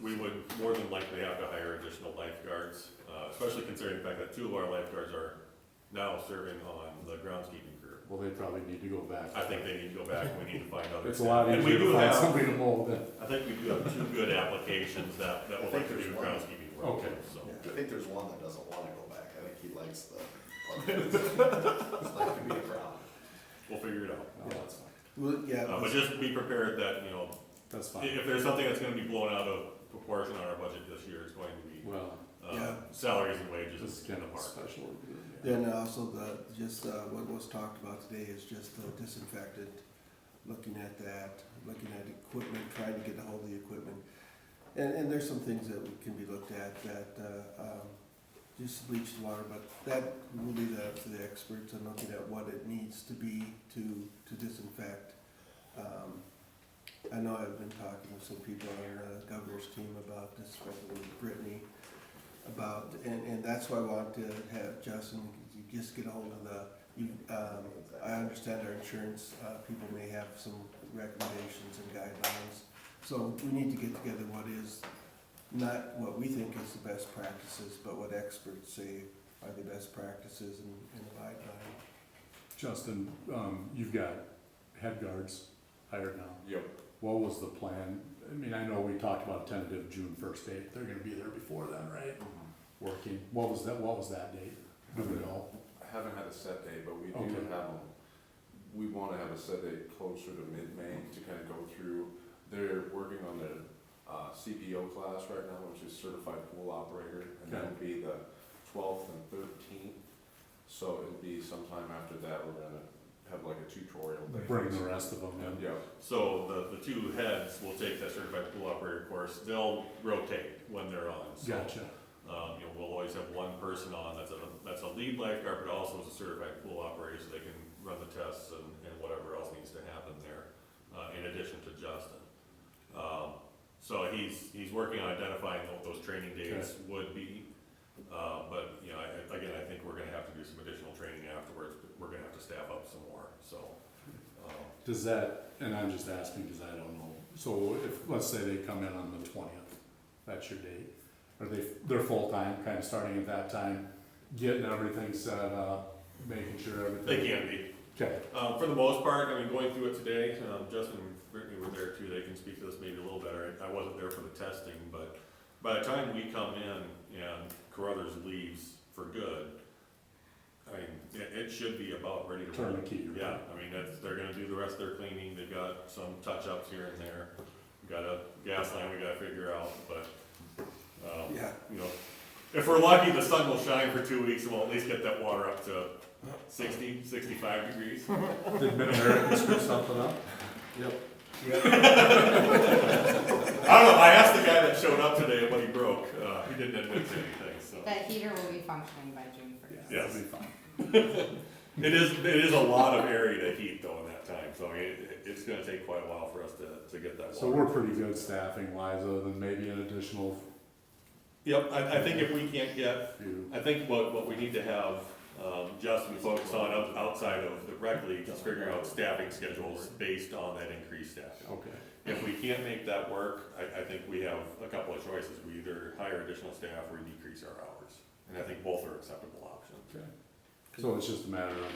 We would more than likely have to hire additional lifeguards, especially considering the fact that 2 of our lifeguards are now serving on the groundskeeping crew. Well, they probably need to go back. I think they need to go back, and we need to find other. It's a lot And we easier do to find have, somebody to mold than. I think we do have 2 good applications that would like to do there's one. groundskeeping Okay. So, I think there's one that doesn't wanna go back, I think he likes the, that could be a problem. we'll figure it out. No, that's fine. Well, yeah, But just be prepared that, you know, That's fine. if there's something that's gonna be blown out of proportion on our budget this year, it's going to be, Well, salaries and wages this is in kind the of a park. special. Yeah. then also what was talked about today is just the disinfectant, looking at that, looking at equipment, trying to get a hold of the equipment. And there's some things that can be looked at that, just bleached water, but that will be up to the experts on looking at what it needs to be to disinfect. I know I've been talking with some people on the governor's team about this, especially with Brittany, about, and that's why I want to have Justin, you just get a hold of I understand our insurance, people may have some recommendations and guidelines. So we need to get together what is, not what we think is the best practices, but what experts say are the best practices and abide by. Justin, you've got head guards hired now. Yep. What was the plan? I mean, I know we talked about a tentative June 1st date. They're gonna be there before then, right? Working. What was that date? Do we know? I haven't had a set date, but we do Okay. have them, we wanna have a set date closer to mid-May to kind of go through. They're working on the CPO class right now, which is Certified Pool Operator, and that would be the 12th and 13th. So it'll be sometime after that, we're gonna have like a tutorial day. Bring the rest of them in. Yeah, So the two heads will take that certified pool operator course, they'll rotate when they're on. So, Gotcha. you know, we'll always have one person on that's a lead lifeguard, but also is a certified pool operator, so they can run the tests and whatever else needs to happen there, in addition to Justin. So he's working on identifying what those training dates would be, but, you know, I think we're gonna have to do some additional training afterwards, but we're gonna have to staff up some more, so. Does that, and I'm just asking because I don't know, so if, let's say they come in on the 20th, that's your date, are they're full-time, kind of starting at that time, getting everything set up, making sure everything? They can be. Okay. For the most part, I mean, going through it today, Justin and Brittany were there too, they can speak to this maybe a little better. I wasn't there for the testing, but by the time we come in and Carruthers leaves for good, I mean, it should be about ready to roll. Turn the key. Yeah, I mean, they're gonna do the rest of their cleaning, they've got some touch-ups here and there. We've got a gas line we gotta figure out, but, Yeah. you know, if we're lucky, the sun will shine for 2 weeks and we'll at least get that water up to 60, 65 degrees. Did Mid-America screw something up? Yep. I don't know, I asked the guy that showed up today what he broke, he didn't admit to anything, so. That heater will be functioning by June 1st. Yes. That'll be fine. It is a lot of area to heat though in that time, so I mean, it's gonna take quite a while for us to get that water. So we're pretty good staffing wise, other than maybe an additional Yep, I think if we can't get, few. I think what we need to have, Justin focus on outside of the rec league is figuring out staffing schedules based on that increased staffing. Okay. If we can't make that work, I think we have a couple of choices. We either hire additional staff or decrease our hours. And I think both are acceptable options. Okay. So it's just a matter of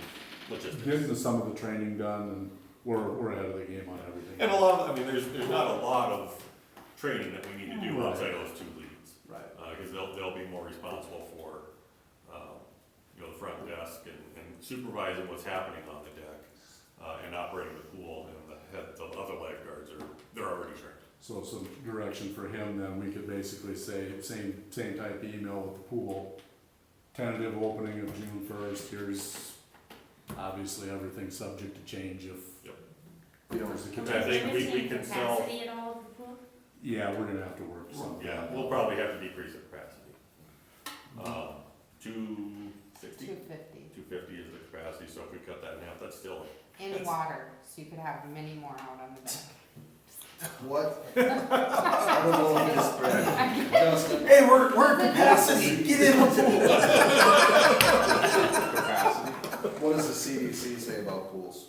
Logistics. getting some of the training done, and we're ahead of the game on everything. And a lot of, I mean, there's not a lot of training that we need to do Right. outside those two leads. Right. Because they'll be more responsible for, you know, the front desk and supervising what's happening on the deck, and operating the pool, and the other lifeguards they're already trained. So some direction for him, then we could basically say, same type email with the pool, tentative opening of June 1st, here's obviously everything subject to change if. Yep. There's a I capacity. think we can sell, Capacity at all of the pool? Yeah, we're gonna have to work something. yeah, we'll probably have to decrease the capacity. 260, 250 250 is the capacity, so if we cut that in half, that's still, in water, so you could have many more out on the deck. What? I don't know if it's, Justin, Hey, we're at capacity, get in the pool. capacity. what does the CDC say about pools?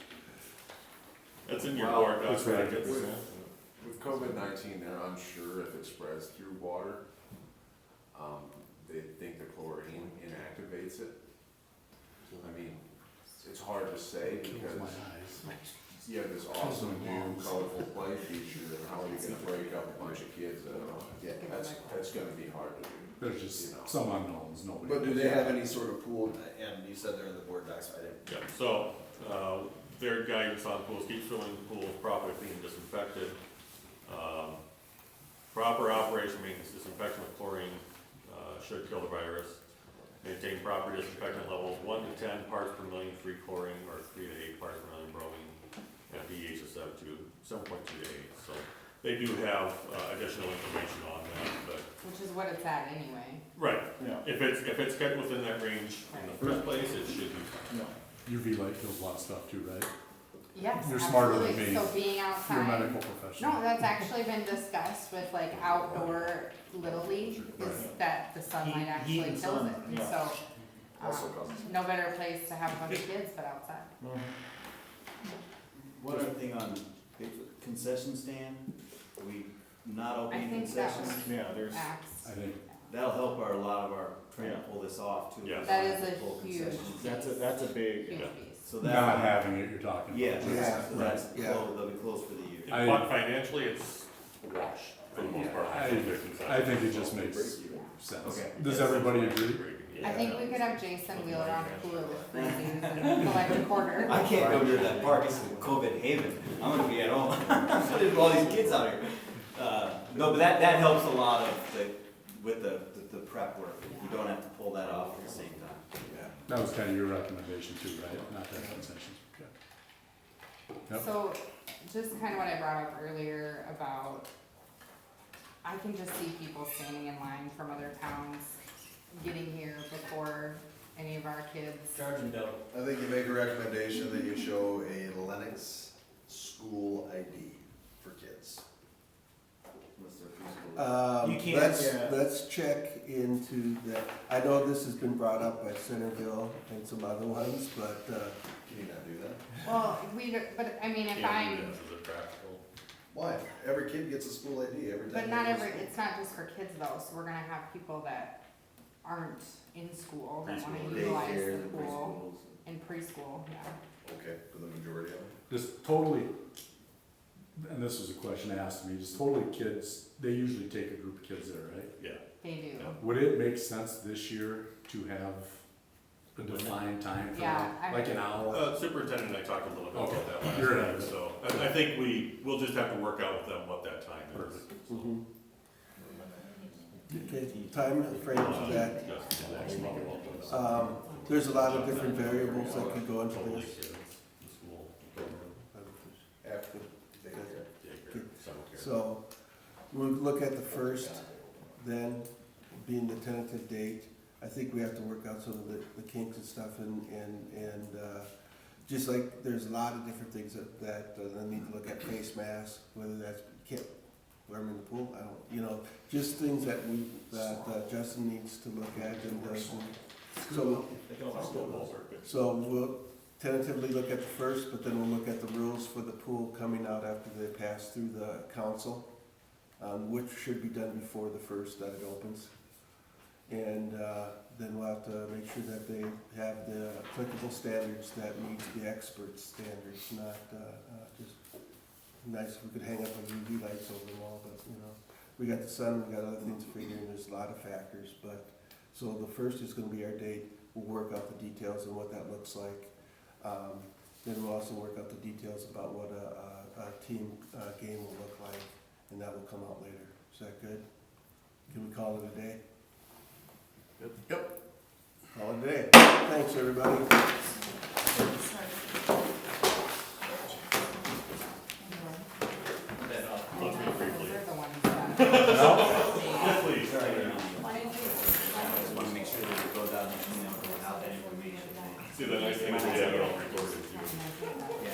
that's in your Well, board docs, that's right. right? With COVID-19, they're unsure if it spreads through water. They think the chlorine inactivates it. I mean, it's hard to say Kills my because eyes. you have this awesome new colorful play feature, and how are you gonna break up a bunch of kids? Yeah. That's gonna be hard to do. there's just some unknowns, nobody. But do they have any sort of pool, and you said they're in the board docs, I didn't. Yeah, so, their guidance on pools, keep filling the pools properly clean and disinfected. Proper operation, maintenance, disinfection with chlorine, should kill the virus. Maintain proper disinfectant levels, 1 to 10 parts per million free chlorine, or 3 to 8 parts per million bromine, and pH of 7.2 to 8. So they do have additional information on that, but. Which is what it's at anyway. Right, Yeah. if it's kept within that range in the first place, it should be. No. UV light kills a lot of stuff too, right? Yes, You're smarter than absolutely. me. So being You're a outside. medical professional. No, that's actually been discussed with like outdoor Little League, is that the sunlight Heat actually and kills sun, it. And yeah. so, Also causes. no better place to have a bunch of kids but outside. One other thing on concession stand, are we not I opening think that concessions? was Yeah, there's, Acts. I think, That'll help a lot of our, trying to pull this off too. Yeah. That is a Full huge, concessions. that's a big, huge Yeah. piece. So not that, having it, you're talking about. yeah, Yeah, so that's, yeah. they'll be closed for the year. I- But financially, it's a wash for the most part. I think it just makes sense. Okay. Does everybody agree? I think we could have Jason wheel around a cooler with freezies and collect a quarter. I can't go near that park, it's a COVID haven, I'm gonna be at home, there's all these kids out here. No, but that helps a lot of with the prep work, you don't have to pull that off at the same time. That was kind of your recommendation too, right? Not that concessions. Yep. So, just kind of what I brought up earlier about, I can just see people standing in line from other towns getting here before any of our kids. Charge them double. I think you make a recommendation that you show a Lennox school ID for kids. Unless they're preschool. You can't, Let's check into that. I know this has been brought up by Centerville and some other ones, but, Can you not do that? Well, but I mean, if I'm, This is a practical. Why? Every kid gets a school ID every time. but they not go to every, school. it's not just for kids though, so we're gonna have people that aren't in school, that wanna Preschool. utilize Daycare, the the pool preschools. in preschool, yeah. Okay, for the majority of them. Just totally, and this was a question asked me, just totally kids, they usually take a group of kids there, right? Yeah. They do. Yeah. Would it make sense this year to have a defined time for Yeah, that, like an hour? Superintendent and I talked a little bit Okay. about that last You're time, right. so I think we'll just have to work out with them what that time is. Perfect. okay, time frame for that. Justin, next month. There's a lot of different variables that could go into Totally this. kids, the school, After daycare. daycare, summer care. So, we'll look at the first, then being the tentative date. I think we have to work out some of the kinks and stuff and just like, there's a lot of different things that I need to look at, face masks, whether that's, can't wear them in the pool, I don't, just things that Justin needs to look at and does. So, so we'll tentatively look at the first, but then we'll look at the rules for the pool coming out after they pass through the council, which should be done before the first that it opens. And then we'll have to make sure that they have the applicable standards that meet the expert standards, not just nice if we could hang up a UV lights over them all, but we got the sun, we got other things to figure in, there's a lot of factors, but, so the first is gonna be our date, we'll work out the details and what that looks like. Then we'll also work out the details about what a team game will look like, and that will come out later. Is that good? Can we call it a day? Yep. Call it a day. Thanks, everybody. Let's go briefly. Those are the ones that. Yeah, please. I just wanna make sure that it goes out and, without that information. See, the nice thing is we have it all recorded too. Yeah,